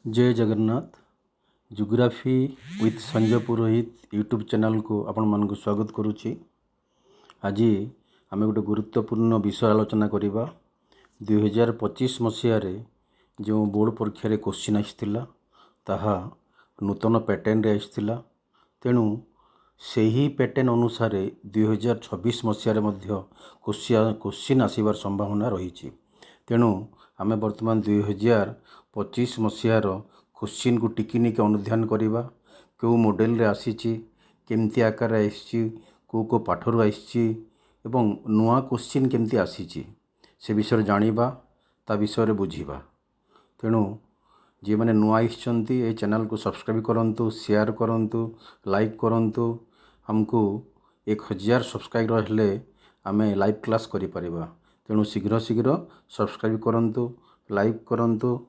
जय Jagannath. Geography with Sanjay Purohit YouTube channel को आपण मानक स्वागत करुच्ची। आज आम गोटे गुरुत्वपूर्ण विषय आलोचना करवा। 2025 मसीह जो बोर्ड परीक्षा क्वेश्चन आसाला ताहा नूतन पैटर्न रे आसाला। तेणु से ही पैटर्न अनुसार 2026 मसीह क्वेश्चन आसबार संभावना रही। तेणु आम बर्तमान 2025 मसीहार क्वेश्चन को टिकिनिक अनुध्यान करवा। क्यों मॉडल रे आसीची, केमती आकार आसी, को पाठर आसी एवं नुआ क्वेश्चन केमती आसीची से विषय जानिबा, ता विषय बुझिबा। तेणु जे मैंने नुआ आइछंती ए चैनल को सब्सक्राइब करंतु, शेयर करंतु, लाइक करंतु। हमको 1000 सब्सक्राइबर हेले आमे लाइव क्लास करि परिबा। तेणु शीघ्र शीघ्र सब्सक्राइब करंतु, लाइक करंतु।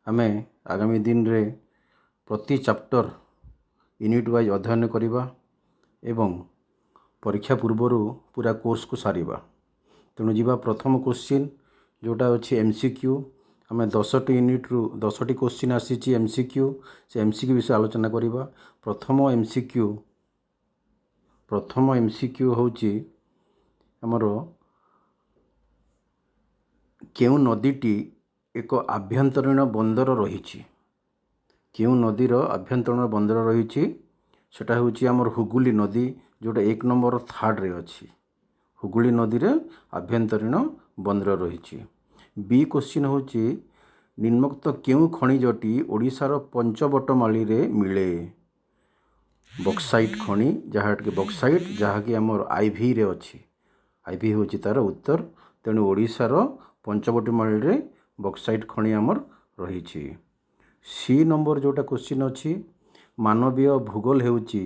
आमे आगामी दिन रे प्रति चैप्टर यूनिट वाइज अध्ययन करिबा एवं परीक्षा पूर्वर पूरा कोर्स को सारिबा। तेणु जीवा प्रथम क्वेश्चन जोटा अच्छी एमसीक्यू। आम 10 यूनिट रु 10 क्वेश्चन आसी एमसीक्यू। से एमसीक्यू विषय आलोचना करिबा। प्रथम एमसीक्यू होची हमर केउ नदीटी एक आभ्यंतरीण बंदर रही। केउ नदीर आभ्यंतरीण बंदर रही सेटा होची हमर हुगुली नदी, जोटा 1 नंबर 3rd रे अछि। हुगुली नदी रे आभ्यंतरीण बंदर रही। बी क्वेश्चन होची निम्नोक्त केउ खनिजटी ओडिशार पंचबटमाली रे मिले। बक्साइट खनि, जहाँ कि बक्साइट जहाँ कि हमर आईवी रे अछि। आईवी होची तार उत्तर। तेणु ओडिशार पंचबटमाली रे बक्साइट खनि हमर रही। सी नंबर जोटा क्वेश्चन अच्छी मानवीय भूगोल हेउची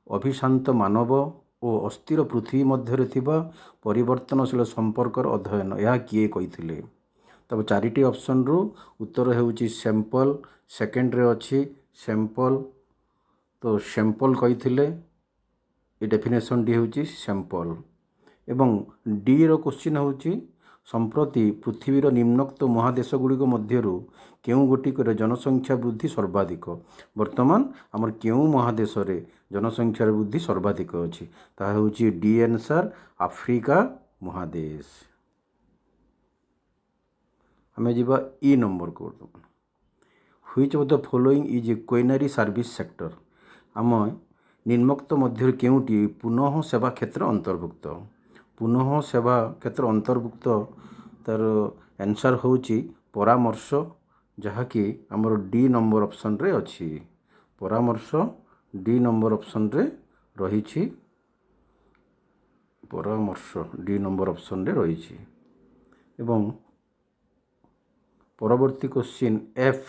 अभिशांत मानव और अस्थिर पृथ्वी मध्य थिबा परिवर्तनशील संपर्कर अध्ययन। यह किए कहिथिले? तब 4टी ऑप्शन रु उत्तर हेउची सैंपल। सेकेंड रे अच्छी सैंपल, तो सैंपल कहिथिले। ये डेफिनेशन डी हेउची सैंपल। एवं डी रो क्वेश्चन होची संप्रति पृथ्वीर निम्नोक्त महादेश गुड़िक मध्यरु केउ गोटिकर जनसंख्या वृद्धि सर्वाधिक। वर्तमान आमर केउ महादेश रे जनसंख्या वृद्धि सर्वाधिक अछि? ता हेउची डी आंसर, आफ्रिका महादेश। हमें जीवा ई नंबर को। Which of the following is a quaternary service sector. आम निम्नोक्त मध्य केउटी पुनः सेवा क्षेत्र अंतर्भुक्त? पुनः सेवा क्षेत्र अंतर्भुक्त तार आंसर होची परामर्श, जहाँकि आमर डी नंबर ऑप्शन रे अच्छी। परामर्श डी नंबर ऑप्शन रे रही। परामर्श डी नंबर ऑप्शन रे रही। एवं परवर्ती क्वेश्चन एफ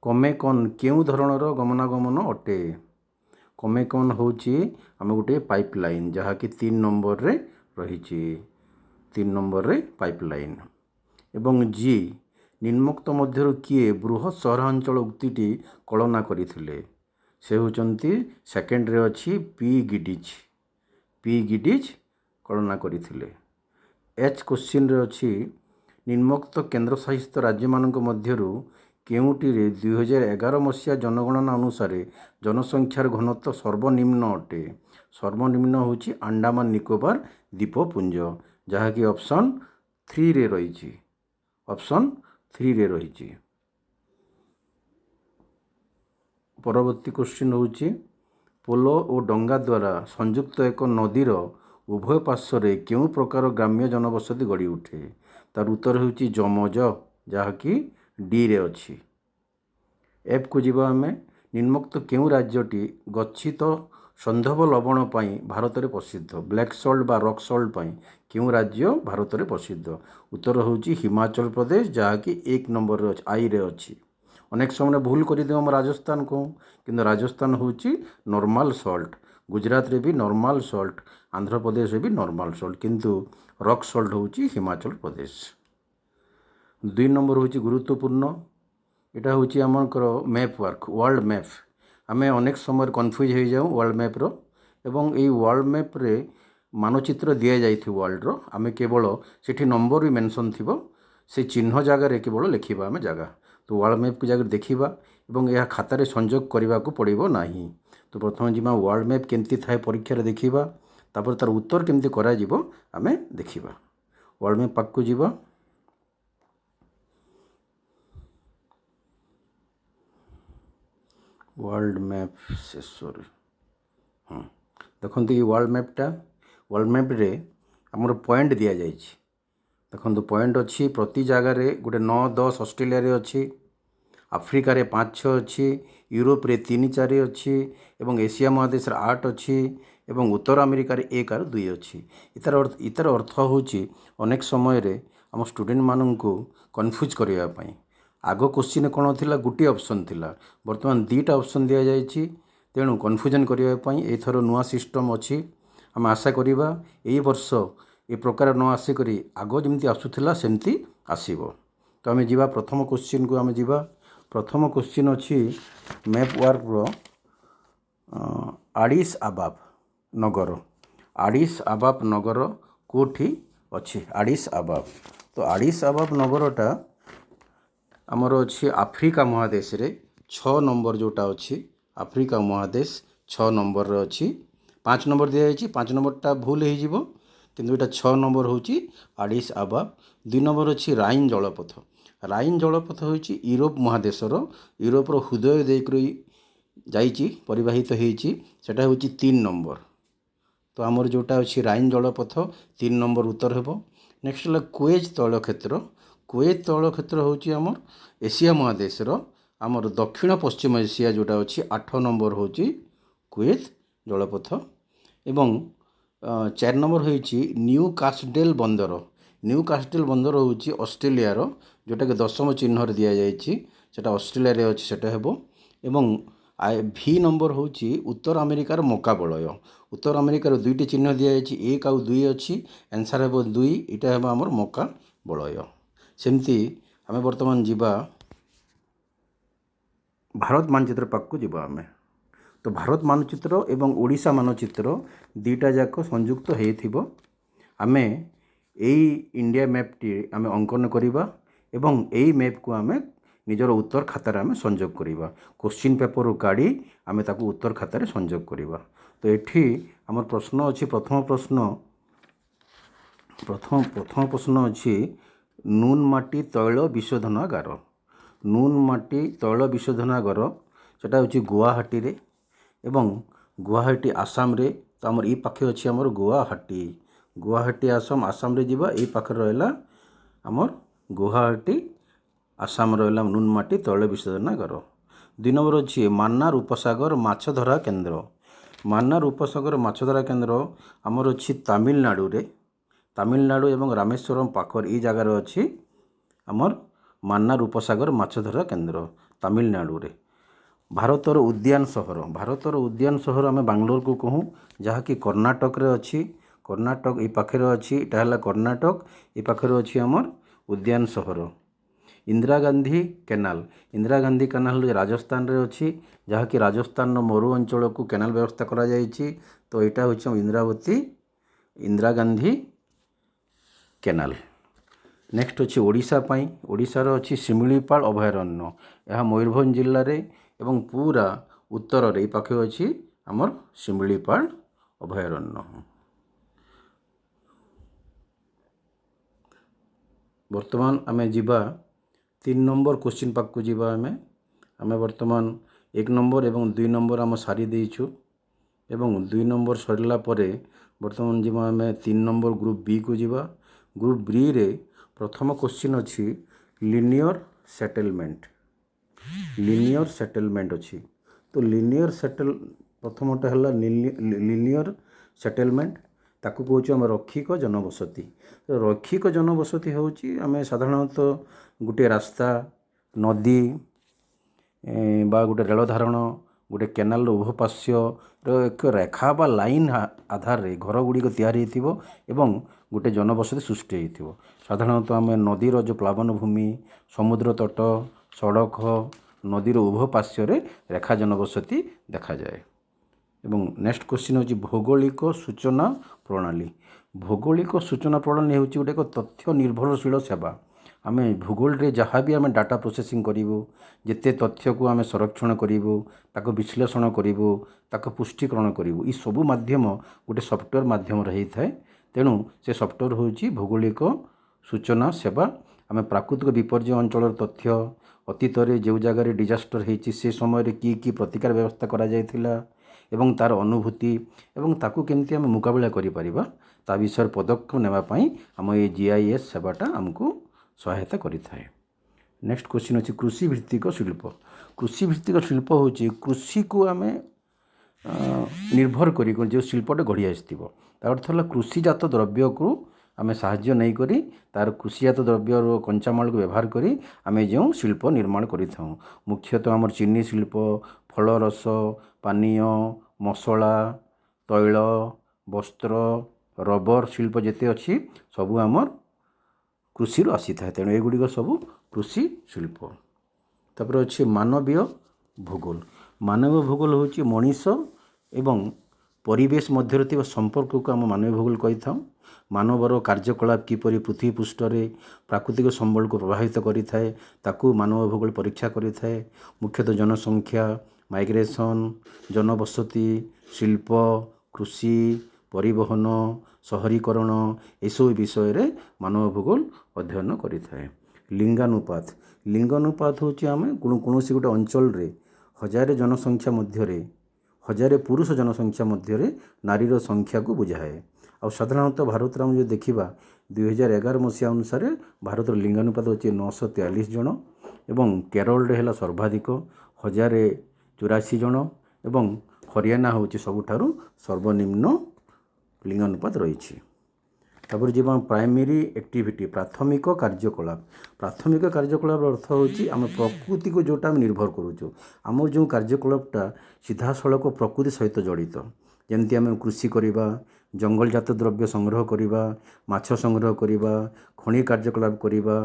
कमेकन केउ धरणर गमनागमन अटे? कमेकन होची आम गोटे पाइपलाइन, जहाँ कि 3 नंबर रे रही। 3 नंबर रे पाइपलाइन। एवं जी निम्नोक्त मध्यरु किए बृहत सहरांचल उक्तिटी कलना करिथिले? से होचंती सेकेंड रे अच्छी पी गिडिज। पी गिडिज कलना करिथिले। एच क्वेश्चन रे अच्छी निम्नोक्त केंद्र शासित राज्य मानक मध्यरु केउटी रे 2011 मसीहा जनगणना अनुसार जनसंख्यार घनत्व सर्वनिम्न अटे? सर्वनिम्न होची अंडमान निकोबार द्वीपपुंज, जहाँ कि ऑप्शन 3 रे रही। ऑप्शन 3 रे रही। परवर्ती क्वेश्चन होची पोलो और डंगा द्वारा संयुक्त एक नदीर उभय पार्श्व केउ प्रकार ग्राम्य जनबसति गढ़ी उठे? तार उत्तर होची जमज, जहाँ कि डी रे अच्छी। एफ को जीवा आमे निम्नोक्त केउ राज्यटी गच्छित संधव लवण पाई भारत रे प्रसिद्ध? ब्लैक सॉल्ट बा रॉक सॉल्ट पाई केउ राज्य भारत रे प्रसिद्ध? उत्तर होची हिमाचल प्रदेश, जहाँ कि 1 नंबर रे आई रे अच्छी। अनेक समय भूल कर हम राजस्थान को, किंतु राजस्थान होची नॉर्मल सॉल्ट। गुजरात रे भी नॉर्मल सॉल्ट, आंध्र प्रदेश रे भी नॉर्मल सॉल्ट, किंतु रॉक सॉल्ट होची हिमाचल प्रदेश। 2 नंबर होची गुरुत्वपूर्ण। एटा होची Amkar map work, world map. आमे अनेक समय कन्फ्यूज हो जाऊँ वर्ल्ड मैप रो। एवं ये वर्ल्ड मैप रे मानचित्र दिया जाइथि वर्ल्ड रो। आमे केवल सेठी नंबर भी मेंशन थिबो, से चिन्ह जगह रे केवल लिखिबा आमे जगह। तो वर्ल्ड मैप को जाकर देखा और यह खातार संयोग करने को पड़ो ना। तो प्रथम जी वर्ल्ड मैप केमती थाए परीक्षा देखा तापर तार उत्तर केमती करा आमे देखा। वर्ल्ड मैप पाक को जीवा। वर्ल्ड मैप शेष देखो ये वर्ल्ड मैपटा वर्ल्ड मैप रे आमर पॉइंट दि जाए देखो पॉइंट अच्छी प्रति जगार गोटे 9-10 ऑस्ट्रेलिया रे अच्छी, आफ्रिका रे 5-6 अच्छी, यूरोप रे 3-4 अच्छी एवं एशिया महादेश 8 अच्छी एवं उत्तर अमेरिका रे 1-2 अच्छी। इतार अर्थ होची अनेक समय रे आम स्टूडेंट मानन को कन्फ्यूज करने पाई। आग क्वेश्चन कौन थिला गोटे ऑप्शन थिला, वर्तमान 2टा ऑप्शन दि जाए तेणु कन्फ्यूजन करने एथर नुआ सिस्टम अच्छी। आम आशा करिबा एई वर्ष ए प्रकार न आसिक आग जमी आसूला सेमती आसीबो। तो आम जीवा प्रथम क्वेश्चन को आम जीवा। प्रथम क्वेश्चन अच्छी मैप वर्क रो आडिस आबाब नगर। आडिस आबाब नगर कोठी अच्छी? आडिस आबाब। तो आडिस आबाब नगरटा आमर अच्छी आफ्रिका महादेश रे 6 नंबर जोटा अच्छी आफ्रिका महादेश 6 नंबर रे अच्छी। 5 नंबर दिया जायछि, 5 नंबरटा भूल हो जिवो किंतु एटा 6 नंबर होची आडिस आबाब। 2 नंबर अच्छी राइन जलपथ। राइन जलपथ होची यूरोप महादेशर यूरोपर हृदय देकरी जाइछि परिवाहित होइछि सेटा होची 3 नंबर। तो आमर जोटा अच्छी राइन जलपथ 3 नंबर उत्तर हेबो। नेक्स्ट है कुवेत तैल क्षेत्र। कुवेत तैल क्षेत्र होची आमर एशिया महादेशर आमर दक्षिण पश्चिम एशिया जोटा अच्छी 8 नंबर होची कुवेत जलपथ। एवं 4 नंबर होची न्यू कास्टडेल बंदर। न्यू कास्टडेल बंदर होची ऑस्ट्रेलिया रो जोटा कि 10म चिन्ह दि जाइछि सेटा ऑस्ट्रेलिया रे अछि सेटा हेबो। एवं भी नंबर होची उत्तर अमेरिकार मोकाबलय। उत्तर अमेरिकार 2टी चिन्ह दि जाइछि 1 और 2 अछि। आंसर हेबो 2। इटा हेबो हमर मोकाबलय। सेमती आमे वर्तमान जीवा भारत मानचित्र पाक को जीवा आमे। तो भारत मानचित्र एवं ओडिशा मानचित्र 2टा जाक संयुक्त हेथिबो। आमे एई इंडिया मैपटी आमे अंकन करिबा एवं एई मैप को आमे निजर उत्तर खातार आमे संयोग करिबा। क्वेश्चन पेपर काढ़ी आमे ताकू उत्तर खातार संयोग करिबा। तो एठी हमर प्रश्न अछि प्रथम प्रश्न अछि नुनमाटी तैल विशोधनागार। नुनमाटी तैल विशोधनागार सेटा होछि गुवाहाटी रे एवं गुवाहाटी आसाम रे। तो आमर ई पाखे अछि आमर गुवाहाटी। गुवाहाटी आसाम आसाम रे जीवा। ए पाखे रहला आमर गुवाहाटी आसाम रहला नुनमाटी तैल विशोधनागार। 2 नंबर अछि मान्नार उपसागर माछधरा केन्द्र। मान्नार उपसागर माछधरा केन्द्र आमर अछि तमिलनाडु रे। तमिलनाडु एवं रामेश्वरम पाखर ई जगार अछि आमर मान्नार उपसागर माछधरा केन्द्र तमिलनाडु रे। भारतर उद्यान सहर। भारतर उद्यान सहर आमे बांग्लोर को कहूँ जहाँकि कर्णाटक रे अछि। कर्णाटक ई पाखे अछि एटा हला कर्णाटक। ई पाखे अछि आमर उद्यान सहर। इंदिरा गांधी केनाल। इंदिरा गांधी केनाल राजस्थान रे अछि जहाँकि राजस्थान मरु अंचल को केनाल व्यवस्था करा जाइछि। तो यहाँ हूँ इंदिरा गांधी केनाल। नेक्स्ट अच्छी ओडिशा पाई। ओडिशार अच्छी शिमिलीपाल अभयारण्य। यह मयूरभंज जिल्ला रे एवं पूरा उत्तर रे पाखे अच्छी आमर शिमिलीपाल अभयारण्य। वर्तमान आमे जीवा 3 नंबर क्वेश्चन पाक को जीवा। आमे वर्तमान 1 नंबर एवं 2 नंबर आम सारी देइछु एवं 2 नंबर सरला परे वर्तमान जीवा आमे 3 नंबर ग्रुप बी को जीवा। ग्रुप बी रे प्रथम क्वेश्चन अच्छी लिनियर सेटलमेंट। लिनियर सेटलमेंट अच्छी। तो लिनियर सेटल प्रथमटा है लिनियर सेटलमेंट ताकू कहूँ आम रक्षिक जनबसति। तो रक्षिक जनबसति होची आमे साधारणतः गोटे रास्ता नदी बा गोटे रेल धारण गोटे केनाल उभपार्श्य एक रेखा बा लाइन आधार रे घर गुड़िक तैयारी होइथिबो एवं गोटे जनबसति सृष्टि होइथिबो। साधारणतः आमे नदीर जो प्लावन भूमि समुद्र तट सड़क नदीर उभपार्श्य रे रेखा जनबसति देखा जाए। एवं नेक्स्ट क्वेश्चन होची भौगोलिक सूचना प्रणाली। भौगोलिक सूचना प्रणाली होची गोटे तथ्य निर्भरशील सेवा। ଆମେ ଭୂଗୋଳରେ ଯାହା ବି ଆମେ ଡାଟା ପ୍ରୋସେସିଂ କରିବୁ, ଯେତେ ତଥ୍ୟକୁ ଆମେ ସଂରକ୍ଷଣ କରିବୁ, ତାକୁ ବିଶ୍ଳେଷଣ କରିବୁ, ତାକୁ ପୁଷ୍ଟୀକରଣ କରିବୁ, ଏ ସବୁ ମାଧ୍ୟମ ଗୋଟେ ସଫ୍ଟୱେର୍ ମାଧ୍ୟମରେ ହେଇଥାଏ। ତେଣୁ ସେ ସଫ୍ଟୱେର୍ ହେଉଛି ଭୌଗୋଳିକ ସୂଚନା ସେବା। ଆମେ ପ୍ରାକୃତିକ ବିପର୍ଯ୍ୟୟ ଅଞ୍ଚଳର ତଥ୍ୟ, ଅତୀତରେ ଯେଉଁ ଜାଗାରେ ଡିଜାଷ୍ଟର ହେଇଛି ସେ ସମୟରେ କି ପ୍ରତିକାର ବ୍ୟବସ୍ଥା କରାଯାଇଥିଲା ଏବଂ ତା'ର ଅନୁଭୂତି ଏବଂ ତାକୁ କେମିତି ଆମେ ମୁକାବିଲା କରିପାରିବା ତା ବିଷୟରେ ପଦକ୍ଷେପ ନେବା ପାଇଁ ଆମ ଏ GIS ସେବାଟା ଆମକୁ ସହାୟତା କରିଥାଏ। ନେକ୍ସଟ କ୍ୱେଶ୍ଚିନ୍ ଅଛି କୃଷି ଭିତ୍ତିକ ଶିଳ୍ପ। କୃଷି ଭିତ୍ତିକ ଶିଳ୍ପ ହେଉଛି କୃଷିକୁ ଆମେ ନିର୍ଭର କରି ଯେଉଁ ଶିଳ୍ପଟା ଗଢ଼ି ଆସିଥିବ। ତା ଅର୍ଥ ହେଲା କୃଷିଜାତ ଦ୍ରବ୍ୟକୁ ଆମେ ସାହାଯ୍ୟ ନେଇକରି ତା'ର କୃଷିଜାତ ଦ୍ରବ୍ୟର କଞ୍ଚାମାଲକୁ ବ୍ୟବହାର କରି ଆମେ ଯେଉଁ ଶିଳ୍ପ ନିର୍ମାଣ କରିଥାଉ। ମୁଖ୍ୟତଃ ଆମର ଚିନି ଶିଳ୍ପ, ଫଳରସ, ପାନୀୟ, ମସଲା, ତୈଳ, ବସ୍ତ୍ର, ରବର ଶିଳ୍ପ ଯେତେ ଅଛି ସବୁ ଆମର କୃଷିରୁ ଆସିଥାଏ। ତେଣୁ ଏଗୁଡ଼ିକ ସବୁ କୃଷି ଶିଳ୍ପ। ତାପରେ ଅଛି ମାନବୀୟ ଭୂଗୋଳ। ମାନବୀୟ ଭୂଗୋଳ ହେଉଛି ମଣିଷ ଏବଂ ପରିବେଶ ମଧ୍ୟରେ ଥିବା ସମ୍ପର୍କକୁ ଆମ ମାନବୀୟ ଭୂଗୋଳ କହିଥାଉ। ମାନବର କାର୍ଯ୍ୟକଳାପ କିପରି ପୃଥିବୀ ପୃଷ୍ଠରେ ପ୍ରାକୃତିକ ସମ୍ବଳକୁ ପ୍ରଭାବିତ କରିଥାଏ ତାକୁ ମାନବ ଭୂଗୋଳ ପରୀକ୍ଷା କରିଥାଏ। ମୁଖ୍ୟତଃ ଜନସଂଖ୍ୟା, ମାଇଗ୍ରେସନ୍, ଜନବସତି, ଶିଳ୍ପ, କୃଷି, ପରିବହନ, ସହରୀକରଣ ଏସବୁ ବିଷୟରେ ମାନବ ଭୂଗୋଳ ଅଧ୍ୟୟନ କରିଥାଏ। ଲିଙ୍ଗାନୁପାତ। ଲିଙ୍ଗାନୁପାତ ହେଉଛି ଆମେ କୌଣସି ଗୋଟେ ଅଞ୍ଚଳରେ ହଜାରେ ପୁରୁଷ ଜନସଂଖ୍ୟା ମଧ୍ୟରେ ନାରୀର ସଂଖ୍ୟାକୁ ବୁଝାଏ। ଆଉ ସାଧାରଣତଃ ଭାରତରେ ଆମେ ଯଦି ଦେଖିବା 2011 ମସିହା ଅନୁସାରେ ଭାରତର ଲିଙ୍ଗାନୁପାତ ହେଉଛି 943 ଜଣ ଏବଂ କେରଳରେ ହେଲା ସର୍ବାଧିକ 1084 ଜଣ ଏବଂ ହରିୟାଣା ହେଉଛି ସବୁଠାରୁ ସର୍ବନିମ୍ନ ଲିଙ୍ଗାନୁପାତ ରହିଛି। ତାପରେ ଯିବା ପ୍ରାଇମେରୀ ଆକ୍ଟିଭିଟି, ପ୍ରାଥମିକ କାର୍ଯ୍ୟକଳାପ। ପ୍ରାଥମିକ କାର୍ଯ୍ୟକଳାପର ଅର୍ଥ ହେଉଛି ଆମେ ପ୍ରକୃତିକୁ ଯେଉଁଟା ଆମେ ନିର୍ଭର କରୁଛୁ। ଆମର ଯେଉଁ କାର୍ଯ୍ୟକଳାପଟା ସିଧାସଳଖ ପ୍ରକୃତି ସହିତ ଜଡ଼ିତ, ଯେମିତି ଆମେ କୃଷି କରିବା, ଜଙ୍ଗଲଜାତ ଦ୍ରବ୍ୟ ସଂଗ୍ରହ କରିବା, ମାଛ ସଂଗ୍ରହ କରିବା, ଖଣି କାର୍ଯ୍ୟକଳାପ କରିବା,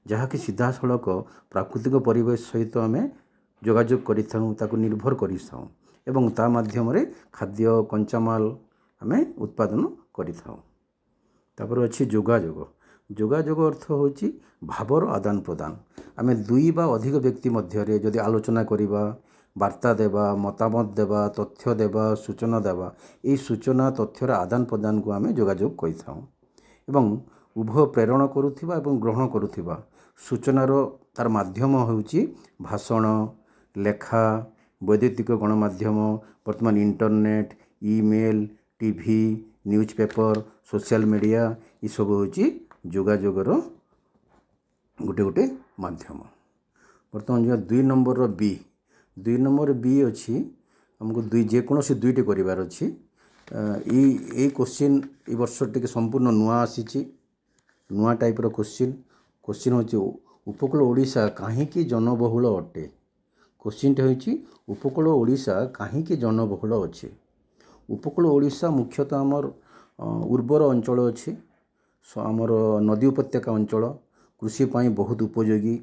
ଯାହାକି ସିଧାସଳଖ ପ୍ରାକୃତିକ ପରିବେଶ ସହିତ ଆମେ ଯୋଗାଯୋଗ କରିଥାଉ, ତାକୁ ନିର୍ଭର କରିଥାଉ ଏବଂ ତା ମାଧ୍ୟମରେ ଖାଦ୍ୟ କଞ୍ଚାମାଲ ଆମେ ଉତ୍ପାଦନ କରିଥାଉ। ତାପରେ ଅଛି ଯୋଗାଯୋଗ। ଯୋଗାଯୋଗ ଅର୍ଥ ହେଉଛି ଭାବର ଆଦାନ ପ୍ରଦାନ। ଆମେ ଦୁଇ ବା ଅଧିକ ବ୍ୟକ୍ତି ମଧ୍ୟରେ ଯଦି ଆଲୋଚନା କରିବା, ବାର୍ତ୍ତା ଦେବା, ମତାମତ ଦେବା, ତଥ୍ୟ ଦେବା, ସୂଚନା ଦେବା, ଏହି ସୂଚନା ତଥ୍ୟର ଆଦାନ ପ୍ରଦାନକୁ ଆମେ ଯୋଗାଯୋଗ କହିଥାଉ। ଏବଂ ଉଭୟ ପ୍ରେରଣ କରୁଥିବା ଏବଂ ଗ୍ରହଣ କରୁଥିବା ସୂଚନାର ତା'ର ମାଧ୍ୟମ ହେଉଛି ଭାଷଣ, ଲେଖା, ବୈଦ୍ୟୁତିକ ଗଣମାଧ୍ୟମ, ବର୍ତ୍ତମାନ internet, email, TV, news paper, social media ଏସବୁ ହେଉଛି ଯୋଗାଯୋଗର ଗୋଟେ ମାଧ୍ୟମ। ବର୍ତ୍ତମାନ ଯେଉଁ 2 ନମ୍ବରର ବି, 2 ନମ୍ବର ବି ଅଛି ଆମକୁ ଯେକୌଣସି ଦୁଇଟି କରିବାର ଅଛି। ଏଇ କ୍ୱେଶ୍ଚିନ୍ ଏ ବର୍ଷ ଟିକେ ସମ୍ପୂର୍ଣ୍ଣ ନୂଆ ଆସିଛି, ନୂଆ ଟାଇପ୍ର କ୍ୱେଶ୍ଚିନ୍ ହେଉଛି ଉପକୂଳ ଓଡ଼ିଶା କାହିଁକି ଜନବହୁଳ ଅଟେ? କ୍ୱେଶ୍ଚିନ୍ଟା ହେଉଛି ଉପକୂଳ ଓଡ଼ିଶା କାହିଁକି ଜନବହୁଳ ଅଛି? ଉପକୂଳ ଓଡ଼ିଶା ମୁଖ୍ୟତଃ ଆମର ଉର୍ବର ଅଞ୍ଚଳ ଅଛି, ଆମର ନଦୀ ଉପତ୍ୟକା ଅଞ୍ଚଳ, କୃଷି ପାଇଁ ବହୁତ ଉପଯୋଗୀ।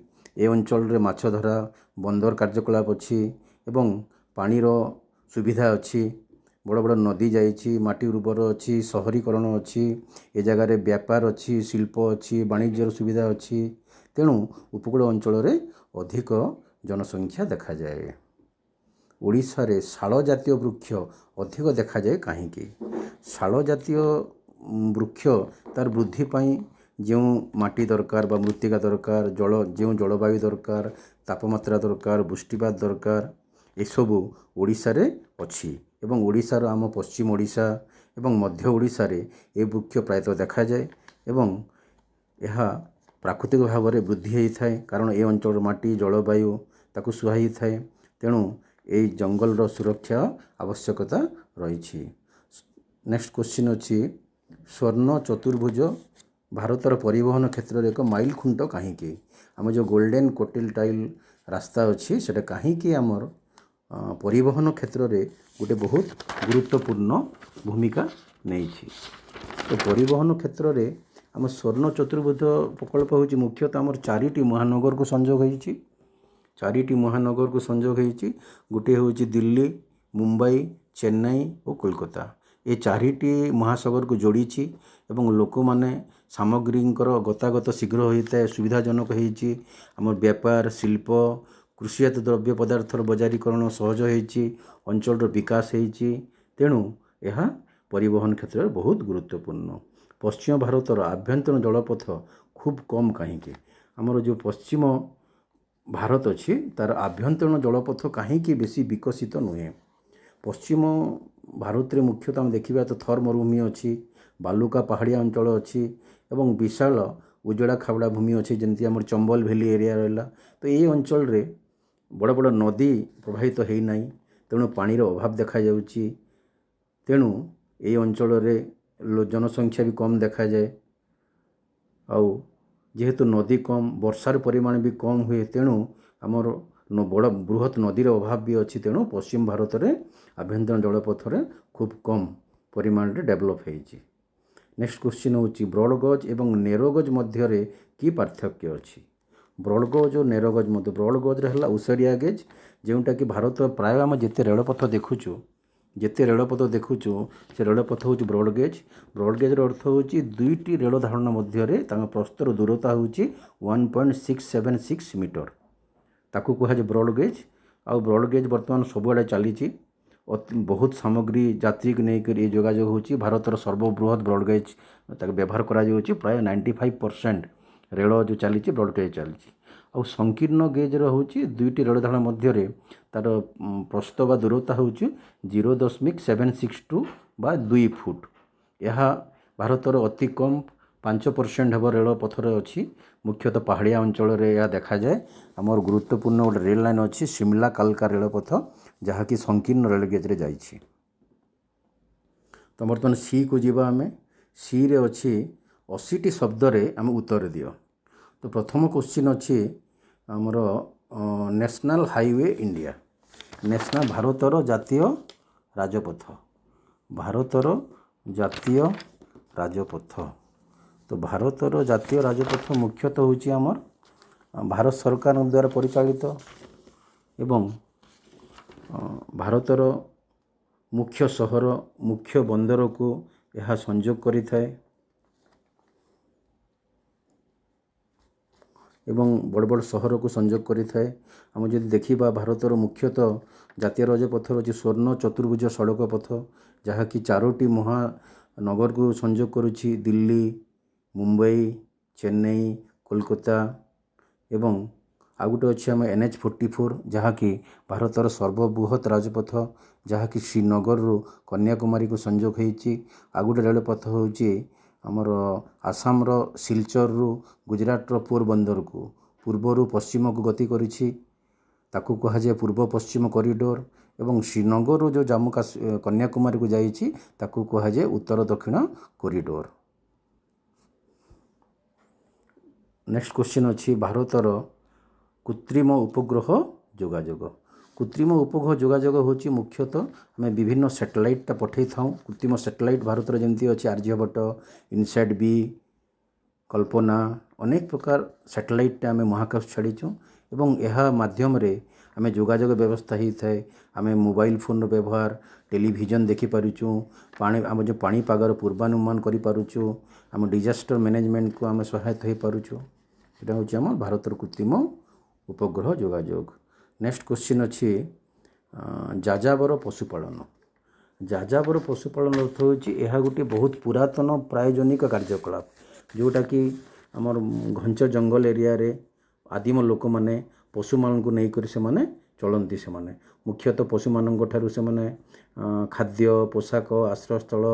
ଏ ଅଞ୍ଚଳରେ ମାଛ ଧରା, ବନ୍ଦର କାର୍ଯ୍ୟକଳାପ ଅଛି ଏବଂ ପାଣିର ସୁବିଧା ଅଛି। ବଡ଼ ବଡ଼ ନଦୀ ଯାଇଛି, ମାଟି ଉର୍ବର ଅଛି, ସହରୀକରଣ ଅଛି, ଏ ଜାଗାରେ ବ୍ୟାପାର ଅଛି, ଶିଳ୍ପ ଅଛି, ବାଣିଜ୍ୟର ସୁବିଧା ଅଛି। ତେଣୁ ଉପକୂଳ ଅଞ୍ଚଳରେ ଅଧିକ ଜନସଂଖ୍ୟା ଦେଖାଯାଏ। ଓଡ଼ିଶାରେ ଶାଳ ଜାତୀୟ ବୃକ୍ଷ ଅଧିକ ଦେଖାଯାଏ କାହିଁକି? ଶାଳ ଜାତୀୟ ବୃକ୍ଷ ତା'ର ବୃଦ୍ଧି ପାଇଁ ଯେଉଁ ମାଟି ଦରକାର ବା ମୃତ୍ତିକା ଦରକାର, ଯେଉଁ ଜଳବାୟୁ ଦରକାର, ତାପମାତ୍ରା ଦରକାର, ବୃଷ୍ଟିପାତ ଦରକାର, ଏସବୁ ଓଡ଼ିଶାରେ ଅଛି ଏବଂ ଓଡ଼ିଶାର ଆମ ପଶ୍ଚିମ ଓଡ଼ିଶା ଏବଂ ମଧ୍ୟ ଓଡ଼ିଶାରେ ଏ ବୃକ୍ଷ ପ୍ରାୟତଃ ଦେଖାଯାଏ ଏବଂ ଏହା ପ୍ରାକୃତିକ ଭାବରେ ବୃଦ୍ଧି ହୋଇଥାଏ କାରଣ ଏ ଅଞ୍ଚଳର ମାଟି ଜଳବାୟୁ ତାକୁ ସୁହାଇଥାଏ। ତେଣୁ ଏହି ଜଙ୍ଗଲର ସୁରକ୍ଷା ଆବଶ୍ୟକତା ରହିଛି। ନେକ୍ସଟ କ୍ୱେଶ୍ଚିନ୍ ଅଛି ସ୍ୱର୍ଣ୍ଣ ଚତୁର୍ଭୁଜ ଭାରତର ପରିବହନ କ୍ଷେତ୍ରରେ ଏକ ମାଇଲ ଖୁଣ୍ଟ କାହିଁକି? ଆମ ଯେଉଁ ଗୋଲ୍ଡେନ୍ କୋଟିଲ ରାସ୍ତା ଅଛି ସେଇଟା କାହିଁକି ଆମର ପରିବହନ କ୍ଷେତ୍ରରେ ଗୋଟେ ବହୁତ ଗୁରୁତ୍ୱପୂର୍ଣ୍ଣ ଭୂମିକା ନେଇଛି? ତ ପରିବହନ କ୍ଷେତ୍ରରେ ଆମ ସ୍ୱର୍ଣ୍ଣ ଚତୁର୍ଭୁଜ ପ୍ରକଳ୍ପ ହେଉଛି ମୁଖ୍ୟତଃ ଆମର 4ଟି ମହାନଗରକୁ ସଂଯୋଗ ହୋଇଛି। 4ଟି ମହାନଗରକୁ ସଂଯୋଗ ହୋଇଛି। ଗୋଟିଏ ହେଉଛି ଦିଲ୍ଲୀ, ମୁମ୍ବାଇ, ଚେନ୍ନାଇ ଓ କୋଲକାତା। ଏ 4ଟି ମହାସାଗରକୁ ଯୋଡ଼ିଛି ଏବଂ ଲୋକମାନେ ସାମଗ୍ରୀଙ୍କର ଗତାଗତ ଶୀଘ୍ର ହୋଇଥାଏ, ସୁବିଧାଜନକ ହେଇଛି। ଆମର ବେପାର, ଶିଳ୍ପ, କୃଷିଜାତ ଦ୍ରବ୍ୟ ପଦାର୍ଥର ବଜାରୀକରଣ ସହଜ ହେଇଛି, ଅଞ୍ଚଳର ବିକାଶ ହେଇଛି। ତେଣୁ ଏହା ପରିବହନ କ୍ଷେତ୍ରରେ ବହୁତ ଗୁରୁତ୍ୱପୂର୍ଣ୍ଣ। ପଶ୍ଚିମ ଭାରତର ଆଭ୍ୟନ୍ତରୀଣ ଜଳପଥ ଖୁବ୍ କମ୍ କାହିଁକି? ଆମର ଯେଉଁ ପଶ୍ଚିମ ଭାରତ ଅଛି ତା'ର ଆଭ୍ୟନ୍ତରୀଣ ଜଳପଥ କାହିଁକି ବେଶୀ ବିକଶିତ ନୁହେଁ? ପଶ୍ଚିମ ଭାରତରେ ମୁଖ୍ୟତଃ ଆମେ ଦେଖିବା ତ ଥର୍ ମରୁଭୂମି ଅଛି, ବାଲୁକା ପାହାଡ଼ିଆ ଅଞ୍ଚଳ ଅଛି ଏବଂ ବିଶାଳ ଉଜଳା ଖାବଡ଼ା ଭୂମି ଅଛି, ଯେମିତି ଆମର ଚମ୍ବଲ ଭ୍ୟାଲି ଏରିଆ ରହିଲା। ତ ଏହି ଅଞ୍ଚଳରେ ବଡ଼ ବଡ଼ ନଦୀ ପ୍ରବାହିତ ହେଇନାହିଁ, ତେଣୁ ପାଣିର ଅଭାବ ଦେଖାଯାଉଛି। ତେଣୁ ଏହି ଅଞ୍ଚଳରେ ଜନସଂଖ୍ୟା ବି କମ୍ ଦେଖାଯାଏ। ଆଉ ଯେହେତୁ ନଦୀ କମ୍, ବର୍ଷାର ପରିମାଣ ବି କମ୍ ହୁଏ, ତେଣୁ ଆମର ବଡ଼ ବୃହତ୍ ନଦୀର ଅଭାବ ବି ଅଛି। ତେଣୁ ପଶ୍ଚିମ ଭାରତରେ ଆଭ୍ୟନ୍ତରୀଣ ଜଳପଥରେ ଖୁବ୍ କମ୍ ପରିମାଣରେ ଡେଭଲପ୍ ହେଇଛି। ନେକ୍ସଟ କ୍ୱେଶ୍ଚିନ୍ ହେଉଛି ବ୍ରଡ଼ଗଜ୍ ଏବଂ ନେରୋଗଜ୍ ମଧ୍ୟରେ କି ପାର୍ଥକ୍ୟ ଅଛି? ବ୍ରଡ଼ଗଜ୍ ଓ ନେରୋଗଜ୍ ମଧ୍ୟ, ବ୍ରଡ଼ଗଜ୍ରେ ହେଲା ଓସାରିଆ ଗେଜ୍, ଯେଉଁଟାକି ଭାରତ ପ୍ରାୟ ଆମେ ଯେତେ ରେଳପଥ ଦେଖୁଛୁ ସେ ରେଳପଥ ହେଉଛି ବ୍ରଡ଼ଗେଜ୍। ବ୍ରଡ଼ଗେଜ୍ର ଅର୍ଥ ହେଉଛି ଦୁଇଟି ରେଳ ଧାରଣା ମଧ୍ୟରେ ତାଙ୍କ ପ୍ରସ୍ତର ଦୂରତା ହେଉଛି 1.676 ମିଟର। ତାକୁ କୁହାଯାଏ ବ୍ରଡ଼ଗେଜ୍। ଆଉ ବ୍ରଡ଼ଗେଜ୍ ବର୍ତ୍ତମାନ ସବୁଆଡ଼େ ଚାଲିଛି। ବହୁତ ସାମଗ୍ରୀ ଯାତ୍ରୀକୁ ନେଇକରି ଏ ଯୋଗାଯୋଗ ହେଉଛି। ଭାରତର ସର୍ବବୃହତ୍ ବ୍ରଡ଼ଗେଜ୍ ତାକୁ ବ୍ୟବହାର କରାଯାଉଛି। ପ୍ରାୟ 95% ରେଳ ଯେଉଁ ଚାଲିଛି ବ୍ରଡ଼ଗେଜ୍ ଚାଲିଛି। ଆଉ ସଂକୀର୍ଣ୍ଣ ଗେଜ୍ର ହେଉଛି ଦୁଇଟି ରେଳ ଧାରଣା ମଧ୍ୟରେ ତା'ର ପ୍ରସ୍ତ ବା ଦୂରତା ହେଉଛି 0.762 ବା 2 ଫୁଟ। ଏହା ଭାରତର ଅତି କମ୍ 5% ହେବ ରେଳପଥରେ ଅଛି। ମୁଖ୍ୟତଃ ପାହାଡ଼ିଆ ଅଞ୍ଚଳରେ ଏହା ଦେଖାଯାଏ। ଆମର ଗୁରୁତ୍ୱପୂର୍ଣ୍ଣ ଗୋଟେ ରେଳ ଲାଇନ୍ ଅଛି ସିମଲା କାଲକା ରେଳପଥ, ଯାହାକି ସଂକୀର୍ଣ୍ଣ ରେଳ ଗେଜ୍ରେ ଯାଇଛି। ତ ବର୍ତ୍ତମାନ ସିକୁ ଯିବା ଆମେ। ସିରେ ଅଛି 80ଟି ଶବ୍ଦରେ ଆମେ ଉତ୍ତର ଦିଅ। ତ ପ୍ରଥମ କ୍ୱେଶ୍ଚିନ୍ ଅଛି ଆମର ନ୍ୟାସନାଲ୍ ହାଇୱେ ଇଣ୍ଡିଆ। ଭାରତର ଜାତୀୟ ରାଜପଥ। ଭାରତର ଜାତୀୟ ରାଜପଥ। ତ ଭାରତର ଜାତୀୟ ରାଜପଥ ମୁଖ୍ୟତଃ ହେଉଛି ଆମର ଭାରତ ସରକାରଙ୍କ ଦ୍ୱାରା ପରିଚାଳିତ ଏବଂ ଭାରତର ମୁଖ୍ୟ ସହର, ମୁଖ୍ୟ ବନ୍ଦରକୁ ଏହା ସଂଯୋଗ କରିଥାଏ ଏବଂ ବଡ଼ ବଡ଼ ସହରକୁ ସଂଯୋଗ କରିଥାଏ। ଆମେ ଯଦି ଦେଖିବା ଭାରତର ମୁଖ୍ୟତଃ ଜାତୀୟ ରାଜପଥ ହେଉଛି ସ୍ୱର୍ଣ୍ଣ ଚତୁର୍ଭୁଜ ସଡ଼କ ପଥ, ଯାହାକି 4ଟି ମହାନଗରକୁ ସଂଯୋଗ କରୁଛି, ଦିଲ୍ଲୀ, ମୁମ୍ବାଇ, ଚେନ୍ନାଇ, କୋଲକାତା। ଏବଂ ଆଉ ଗୋଟେ ଅଛି ଆମ NH44, ଯାହାକି ଭାରତର ସର୍ବବୃହତ୍ ରାଜପଥ, ଯାହାକି ଶ୍ରୀନଗରରୁ କନ୍ୟାକୁମାରୀକୁ ସଂଯୋଗ ହେଇଛି। ଆଉ ଗୋଟେ ରେଳପଥ ହେଉଛି ଆମର ଆସାମର ସିଲଚରରୁ ଗୁଜରାଟର ପୋରବନ୍ଦରକୁ ପୂର୍ବରୁ ପଶ୍ଚିମକୁ ଗତି କରିଛି। ତାକୁ କୁହାଯାଏ ପୂର୍ବ ପଶ୍ଚିମ କରିଡୋର। ଏବଂ ଶ୍ରୀନଗରରୁ ଯେଉଁ କନ୍ୟାକୁମାରୀକୁ ଯାଇଛି ତାକୁ କୁହାଯାଏ ଉତ୍ତର ଦକ୍ଷିଣ କରିଡୋର। ନେକ୍ସଟ କ୍ୱେଶ୍ଚିନ୍ ଅଛି ଭାରତର କୃତ୍ରିମ ଉପଗ୍ରହ ଯୋଗାଯୋଗ। କୃତ୍ରିମ ଉପଗ୍ରହ ଯୋଗାଯୋଗ ହେଉଛି ମୁଖ୍ୟତଃ ଆମେ ବିଭିନ୍ନ ସାଟେଲାଇଟ୍ଟା ପଠାଇଥାଉ। କୃତ୍ରିମ ସାଟେଲାଇଟ୍ ଭାରତରେ ଯେମିତି ଅଛି ଆର୍ଯ୍ୟଭଟ୍ଟ, ଇନସାଟ୍ ବି, କଳ୍ପନା, ଅନେକ ପ୍ରକାର ସାଟେଲାଇଟ୍ଟା ଆମେ ମହାକାଶ ଛାଡ଼ିଛୁ ଏବଂ ଏହା ମାଧ୍ୟମରେ ଆମେ ଯୋଗାଯୋଗ ବ୍ୟବସ୍ଥା ହେଇଥାଏ। ଆମେ ମୋବାଇଲ ଫୋନ୍ର ବ୍ୟବହାର, ଟେଲିଭିଜନ ଦେଖିପାରୁଛୁ, ଆମ ଯେଉଁ ପାଣିପାଗର ପୂର୍ବାନୁମାନ କରିପାରୁଛୁ, ଆମ ଡିଜାଷ୍ଟର ମ୍ୟାନେଜମେଣ୍ଟକୁ ଆମେ ସହାୟତା ହେଇପାରୁଛୁ। ସେଇଟା ହେଉଛି ଆମ ଭାରତର କୃତ୍ରିମ ଉପଗ୍ରହ ଯୋଗାଯୋଗ। ନେକ୍ସଟ କ୍ୱେଶ୍ଚିନ୍ ଅଛି ଯାଯାବର ପଶୁପାଳନ। ଯାଯାବର ପଶୁପାଳନ ଅର୍ଥ ହେଉଛି ଏହା ଗୋଟିଏ ବହୁତ ପୁରାତନ ପ୍ରାୟୋଜନିକ କାର୍ଯ୍ୟକଳାପ, ଯେଉଁଟାକି ଆମର ଘଞ୍ଚ ଜଙ୍ଗଲ ଏରିଆରେ ଆଦିମ ଲୋକମାନେ ପଶୁମାନଙ୍କୁ ନେଇକରି ସେମାନେ ଚଳନ୍ତି। ସେମାନେ ମୁଖ୍ୟତଃ ପଶୁମାନଙ୍କ ଠାରୁ ସେମାନେ ଖାଦ୍ୟ, ପୋଷାକ, ଆଶ୍ରୟସ୍ଥଳ,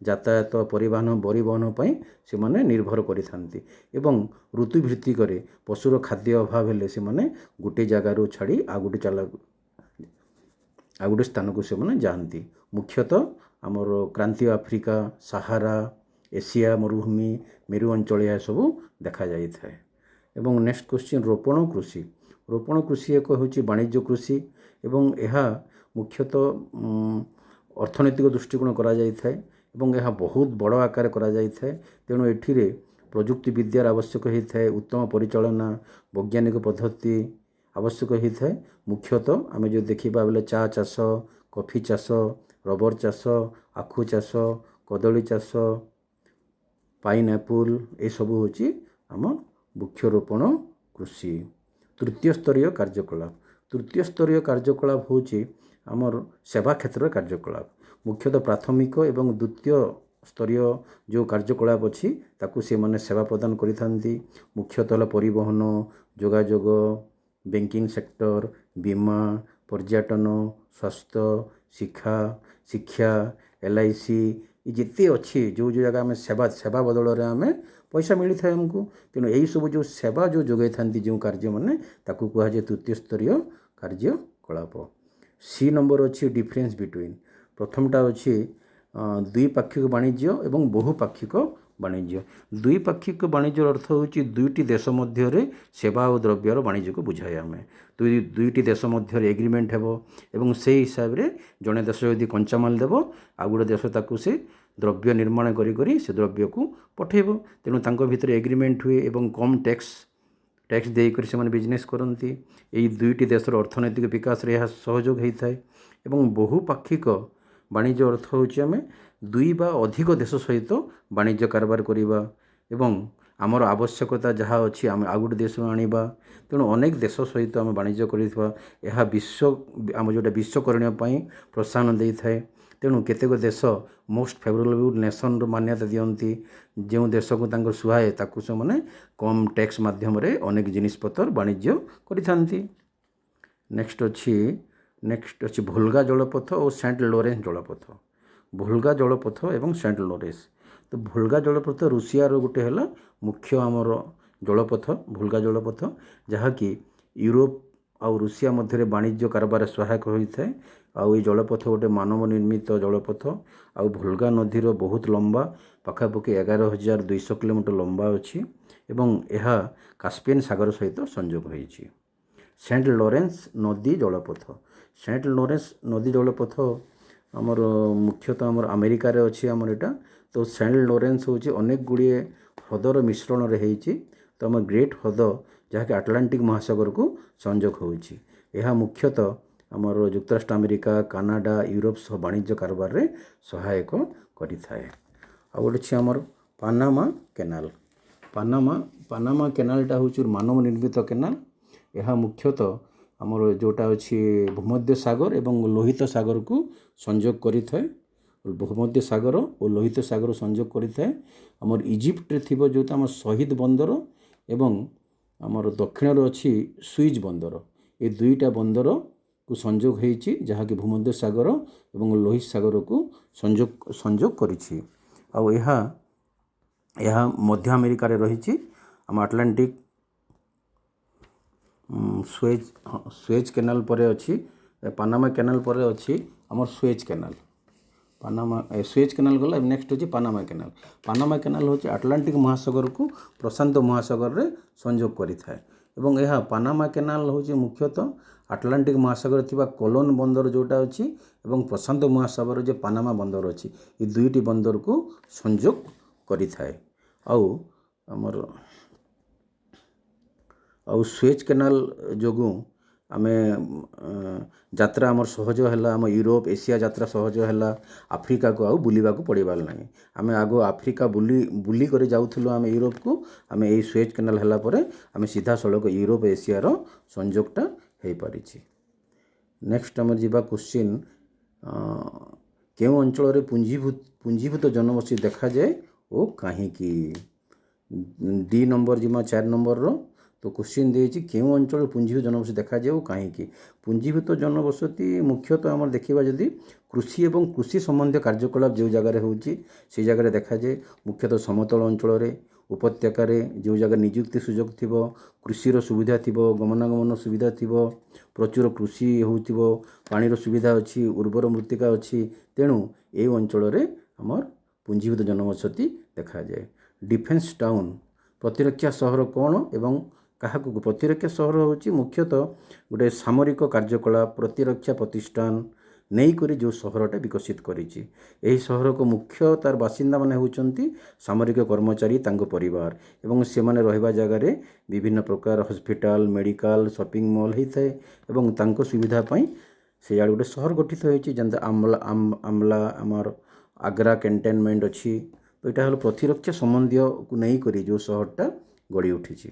ଯାତାୟାତ, ପରିବହନ ପାଇଁ ସେମାନେ ନିର୍ଭର କରିଥାନ୍ତି ଏବଂ ଋତୁ ଭିତ୍ତିକରେ ପଶୁର ଖାଦ୍ୟ ଅଭାବ ହେଲେ ସେମାନେ ଗୋଟିଏ ଜାଗାରୁ ଛାଡ଼ି ଆଉ ଗୋଟେ ସ୍ଥାନକୁ ସେମାନେ ଯାଆନ୍ତି। ମୁଖ୍ୟତଃ ଆମର କ୍ରାନ୍ତୀୟ ଆଫ୍ରିକା, ସାହାରା, ଏସିଆ ମରୁଭୂମି, ମେରୁ ଅଞ୍ଚଳ ଏହା ସବୁ ଦେଖାଯାଇଥାଏ। ଏବଂ ନେକ୍ସଟ କ୍ୱେଶ୍ଚିନ୍ ରୋପଣ କୃଷି। ରୋପଣ କୃଷି ଏକ ହେଉଛି ବାଣିଜ୍ୟ କୃଷି ଏବଂ ଏହା ମୁଖ୍ୟତଃ ଅର୍ଥନୈତିକ ଦୃଷ୍ଟିକୋଣ କରାଯାଇଥାଏ ଏବଂ ଏହା ବହୁତ ବଡ଼ ଆକାରରେ କରାଯାଇଥାଏ। ତେଣୁ ଏଠିରେ ପ୍ରଯୁକ୍ତି ବିଦ୍ୟାର ଆବଶ୍ୟକ ହୋଇଥାଏ, ଉତ୍ତମ ପରିଚାଳନା, ବୈଜ୍ଞାନିକ ପଦ୍ଧତି ଆବଶ୍ୟକ ହୋଇଥାଏ। ମୁଖ୍ୟତଃ ଆମେ ଯଦି ଦେଖିବା ବେଲେ ଚା ଚାଷ, କଫି ଚାଷ, ରବର ଚାଷ, ଆଖୁ ଚାଷ, କଦଳୀ ଚାଷ, ପାଇନଆପଲ୍ ଏସବୁ ହେଉଛି ଆମ ବୃକ୍ଷରୋପଣ କୃଷି। ତୃତୀୟ ସ୍ତରୀୟ କାର୍ଯ୍ୟକଳାପ। ତୃତୀୟ ସ୍ତରୀୟ କାର୍ଯ୍ୟକଳାପ ହେଉଛି ଆମର ସେବା କ୍ଷେତ୍ରର କାର୍ଯ୍ୟକଳାପ। ମୁଖ୍ୟତଃ ପ୍ରାଥମିକ ଏବଂ ଦ୍ୱିତୀୟ ସ୍ତରୀୟ ଯେଉଁ କାର୍ଯ୍ୟକଳାପ ଅଛି ତାକୁ ସେମାନେ ସେବା ପ୍ରଦାନ କରିଥାନ୍ତି। ମୁଖ୍ୟତଃ ହେଲା ପରିବହନ, ଯୋଗାଯୋଗ, ବ୍ୟାଙ୍କିଂ ସେକ୍ଟର, ବୀମା, ପର୍ଯ୍ୟଟନ, ସ୍ୱାସ୍ଥ୍ୟ, ଶିକ୍ଷା, LIC ଯେତେ ଅଛି ଯେଉଁ ଜାଗା ଆମେ ସେବା ବଦଳରେ ଆମେ ପଇସା ମିଳିଥାଏ ଆମକୁ। ତେଣୁ ଏହିସବୁ ଯେଉଁ ସେବା ଯେଉଁ ଯୋଗାଇଥାନ୍ତି ଯେଉଁ କାର୍ଯ୍ୟମାନେ ତାକୁ କୁହାଯାଏ ତୃତୀୟ ସ୍ତରୀୟ କାର୍ଯ୍ୟକଳାପ। ସି ନମ୍ବର ଅଛି ଡିଫରେନ୍ସ ବିଟୁଇନ୍। ପ୍ରଥମଟା ଅଛି ଦ୍ୱିପାକ୍ଷିକ ବାଣିଜ୍ୟ ଏବଂ ବହୁପାକ୍ଷିକ ବାଣିଜ୍ୟ। ଦ୍ୱିପାକ୍ଷିକ ବାଣିଜ୍ୟର ଅର୍ଥ ହେଉଛି ଦୁଇଟି ଦେଶ ମଧ୍ୟରେ ସେବା ଓ ଦ୍ରବ୍ୟର ବାଣିଜ୍ୟକୁ ବୁଝାଏ। ଆମେ ଦୁଇଟି ଦେଶ ମଧ୍ୟରେ ଏଗ୍ରିମେଣ୍ଟ ହେବ ଏବଂ ସେହି ହିସାବରେ ଜଣେ ଦେଶ ଯଦି କଞ୍ଚାମାଲ ଦେବ ଆଉ ଗୋଟେ ଦେଶ ତାକୁ ସେ ଦ୍ରବ୍ୟ ନିର୍ମାଣ କରି ସେ ଦ୍ରବ୍ୟକୁ ପଠାଇବ। ତେଣୁ ତାଙ୍କ ଭିତରେ ଏଗ୍ରିମେଣ୍ଟ ହୁଏ ଏବଂ କମ୍ ଟ୍ୟାକ୍ସ ଦେଇକରି ସେମାନେ ବିଜନେସ୍ କରନ୍ତି। ଏହି ଦୁଇଟି ଦେଶର ଅର୍ଥନୈତିକ ବିକାଶରେ ଏହା ସହଯୋଗ ହୋଇଥାଏ। ଏବଂ ବହୁପାକ୍ଷିକ ବାଣିଜ୍ୟ ଅର୍ଥ ହେଉଛି ଆମେ ଦୁଇ ବା ଅଧିକ ଦେଶ ସହିତ ବାଣିଜ୍ୟ କାରବାର କରିବା ଏବଂ ଆମର ଆବଶ୍ୟକତା ଯାହା ଅଛି ଆମେ ଆଉ ଗୋଟେ ଦେଶରୁ ଆଣିବା। ତେଣୁ ଅନେକ ଦେଶ ସହିତ ଆମେ ବାଣିଜ୍ୟ କରିଥିବା ଏହା ଆମ ଯେଉଁଟା ବିଶ୍ୱକରଣୀୟ ପାଇଁ ପ୍ରୋତ୍ସାହନ ଦେଇଥାଏ। ତେଣୁ କେତେକ ଦେଶ ମୋଷ୍ଟ ଫେଭରେବଲ୍ ନେସନ୍ର ମାନ୍ୟତା ଦିଅନ୍ତି। ଯେଉଁ ଦେଶକୁ ତାଙ୍କର ସୁହାଏ ତାକୁ ସେମାନେ କମ୍ ଟ୍ୟାକ୍ସ ମାଧ୍ୟମରେ ଅନେକ ଜିନିଷପତ୍ର ବାଣିଜ୍ୟ କରିଥାନ୍ତି। ନେକ୍ସଟ ଅଛି ଭୋଲ୍ଗା ଜଳପଥ ଓ ସେଣ୍ଟ ଲରେନ୍ସ ଜଳପଥ। ଭୋଲ୍ଗା ଜଳପଥ ଏବଂ ସେଣ୍ଟ ଲରେନ୍ସ। ତ ଭୋଲ୍ଗା ଜଳପଥ ରୁଷିଆର ଗୋଟେ ହେଲା ମୁଖ୍ୟ ଆମର ଜଳପଥ ଭୋଲ୍ଗା ଜଳପଥ, ଯାହାକି ୟୁରୋପ ଆଉ ରୁଷିଆ ମଧ୍ୟରେ ବାଣିଜ୍ୟ କାରବାରରେ ସହାୟକ ହୋଇଥାଏ। ଆଉ ଏଇ ଜଳପଥ ଗୋଟେ ମାନବ ନିର୍ମିତ ଜଳପଥ। ଆଉ ଭୋଲ୍ଗା ନଦୀର ବହୁତ ଲମ୍ବା, ପାଖାପାଖି 11,200 କିଲୋମିଟର ଲମ୍ବା ଅଛି ଏବଂ ଏହା କାସ୍ପିଆନ୍ ସାଗର ସହିତ ସଂଯୋଗ ହୋଇଛି। ସେଣ୍ଟ ଲରେନ୍ସ ନଦୀ ଜଳପଥ। ସେଣ୍ଟ ଲରେନ୍ସ ନଦୀ ଜଳପଥ ଆମର ମୁଖ୍ୟତଃ ଆମର ଆମେରିକାରେ ଅଛି ଆମର ଏଇଟା। ତ ସେଣ୍ଟ ଲରେନ୍ସ ହେଉଛି ଅନେକ ଗୁଡ଼ିଏ ହ୍ରଦର ମିଶ୍ରଣରେ ହେଇଛି। ତ ଆମ ଗ୍ରେଟ୍ ହ୍ରଦ ଯାହାକି ଆଟଲାଣ୍ଟିକ୍ ମହାସାଗରକୁ ସଂଯୋଗ ହେଉଛି। ଏହା ମୁଖ୍ୟତଃ ଆମର ଯୁକ୍ତରାଷ୍ଟ୍ର ଆମେରିକା, କାନାଡ଼ା, ୟୁରୋପ ସହ ବାଣିଜ୍ୟ କାରବାରରେ ସହାୟକ କରିଥାଏ। ଆଉ ଗୋଟେ ଅଛି ଆମର ପାନାମା କେନାଲ। ପାନାମା କେନାଲଟା ହେଉଛି ମାନବ ନିର୍ମିତ କେନାଲ। ଏହା ମୁଖ୍ୟତଃ ଆମର ଯେଉଁଟା ଅଛି ଭୂମଧ୍ୟ ସାଗର ଏବଂ ଲୋହିତ ସାଗରକୁ ସଂଯୋଗ କରିଥାଏ। ଭୂମଧ୍ୟ ସାଗର ଓ ଲୋହିତ ସାଗର ସଂଯୋଗ କରିଥାଏ। ଆମର ଇଜିପ୍ଟରେ ଥିବା ଯେଉଁଟା ଆମର ଶହୀଦ ବନ୍ଦର ଏବଂ ଆମର ଦକ୍ଷିଣରେ ଅଛି ସୁଇଜ୍ ବନ୍ଦର, ଏ ଦୁଇଟା ବନ୍ଦରକୁ ସଂଯୋଗ ହୋଇଛି ଯାହାକି ଭୂମଧ୍ୟ ସାଗର ଏବଂ ଲୋହିତ ସାଗରକୁ ସଂଯୋଗ କରିଛି। ଆଉ ଏହା ମଧ୍ୟ ଆମେରିକାରେ ରହିଛି। ଆମ ଆଟଲାଣ୍ଟିକ୍ ସୁଏଜ୍ କେନାଲ ପରେ ଅଛି ପାନାମା କେନାଲ ପରେ ଅଛି ଆମର ସୁଏଜ୍ କେନାଲ। ସୁଏଜ୍ କେନାଲ ଗଲା, ନେକ୍ସଟ ହେଉଛି ପାନାମା କେନାଲ। ପାନାମା କେନାଲ ହେଉଛି ଆଟଲାଣ୍ଟିକ୍ ମହାସାଗରକୁ ପ୍ରଶାନ୍ତ ମହାସାଗରରେ ସଂଯୋଗ କରିଥାଏ ଏବଂ ଏହା ପାନାମା କେନାଲ ହେଉଛି ମୁଖ୍ୟତଃ ଆଟଲାଣ୍ଟିକ୍ ମହାସାଗରରେ ଥିବା କୋଲୋନ ବନ୍ଦର ଯେଉଁଟା ଅଛି ଏବଂ ପ୍ରଶାନ୍ତ ମହାସାଗରରେ ଯେ ପାନାମା ବନ୍ଦର ଅଛି ଏ ଦୁଇଟି ବନ୍ଦରକୁ ସଂଯୋଗ କରିଥାଏ। ଆଉ ସୁଏଜ୍ କେନାଲ ଯୋଗୁଁ ଆମେ ଯାତ୍ରା ଆମର ସହଜ ହେଲା। ଆମ ୟୁରୋପ ଏସିଆ ଯାତ୍ରା ସହଜ ହେଲା। ଆଫ୍ରିକାକୁ ଆଉ ବୁଲିବାକୁ ପଡ଼ିବାର ନାହିଁ। ଆମେ ଆଗ ଆଫ୍ରିକା ବୁଲି କରି ଯାଉଥିଲୁ ଆମେ ୟୁରୋପକୁ। ଆମେ ଏଇ ସୁଏଜ୍ କେନାଲ ହେଲା ପରେ ଆମେ ସିଧାସଳଖ ୟୁରୋପ ଏସିଆର ସଂଯୋଗଟା ହୋଇପାରିଛି। ନେକ୍ସଟ ଆମର ଯିବା କ୍ୱେଶ୍ଚିନ୍, କେଉଁ ଅଞ୍ଚଳରେ ପୁଞ୍ଜୀଭୂତ ଜନବସତି ଦେଖାଯାଏ ଓ କାହିଁକି? ଡି ନମ୍ବର ଯିବା 4 ନମ୍ବରର। ତ କ୍ୱେଶ୍ଚିନ୍ ଦେଇଛି କେଉଁ ଅଞ୍ଚଳରେ ପୁଞ୍ଜୀଭୂତ ଜନବସତି ଦେଖାଯାଏ ଓ କାହିଁକି? ପୁଞ୍ଜୀଭୂତ ଜନବସତି ମୁଖ୍ୟତଃ ଆମର ଦେଖିବା ଯଦି କୃଷି ଏବଂ କୃଷି ସମ୍ବନ୍ଧୀୟ କାର୍ଯ୍ୟକଳାପ ଯେଉଁ ଜାଗାରେ ହେଉଛି ସେହି ଜାଗାରେ ଦେଖାଯାଏ। ମୁଖ୍ୟତଃ ସମତଳ ଅଞ୍ଚଳରେ, ଉପତ୍ୟକାରେ ଯେଉଁ ଜାଗାରେ ନିଯୁକ୍ତି ସୁଯୋଗ ଥିବ, କୃଷିର ସୁବିଧା ଥିବ, ଗମନାଗମନ ସୁବିଧା ଥିବ, ପ୍ରଚୁର କୃଷି ହେଉଥିବ, ପାଣିର ସୁବିଧା ଅଛି, ଉର୍ବର ମୃତ୍ତିକା ଅଛି, ତେଣୁ ଏହି ଅଞ୍ଚଳରେ ଆମର ପୁଞ୍ଜୀଭୂତ ଜନବସତି ଦେଖାଯାଏ। ଡିଫେନ୍ସ ଟାଉନ୍, ପ୍ରତିରକ୍ଷା ସହର କ'ଣ ଏବଂ କାହାକୁ? ପ୍ରତିରକ୍ଷା ସହର ହେଉଛି ମୁଖ୍ୟତଃ ଗୋଟେ ସାମରିକ କାର୍ଯ୍ୟକଳାପ, ପ୍ରତିରକ୍ଷା ପ୍ରତିଷ୍ଠାନ ନେଇକରି ଯେଉଁ ସହରଟା ବିକଶିତ କରିଛି। ଏହି ସହରକୁ ମୁଖ୍ୟ ତାର ବାସିନ୍ଦାମାନେ ହେଉଛନ୍ତି ସାମରିକ କର୍ମଚାରୀ, ତାଙ୍କ ପରିବାର ଏବଂ ସେମାନେ ରହିବା ଜାଗାରେ ବିଭିନ୍ନ ପ୍ରକାର ହସ୍ପିଟାଲ, ମେଡ଼ିକାଲ, ସପିଂ ମଲ୍ ହୋଇଥାଏ ଏବଂ ତାଙ୍କ ସୁବିଧା ପାଇଁ ସେଇଆଡ଼େ ଗୋଟେ ସହର ଗଠିତ ହୋଇଛି। ଯେମିତି ଆମ୍ଲା ଆମର ଆଗ୍ରା କ୍ୟାଣ୍ଟନମେଣ୍ଟ ଅଛି। ତ ଏଇଟା ହলো ପ୍ରତିରକ୍ଷା ସମ୍ବନ୍ଧୀୟକୁ ନେଇକରି ଯେଉଁ ସହରଟା ଗଢ଼ି ଉଠିଛି।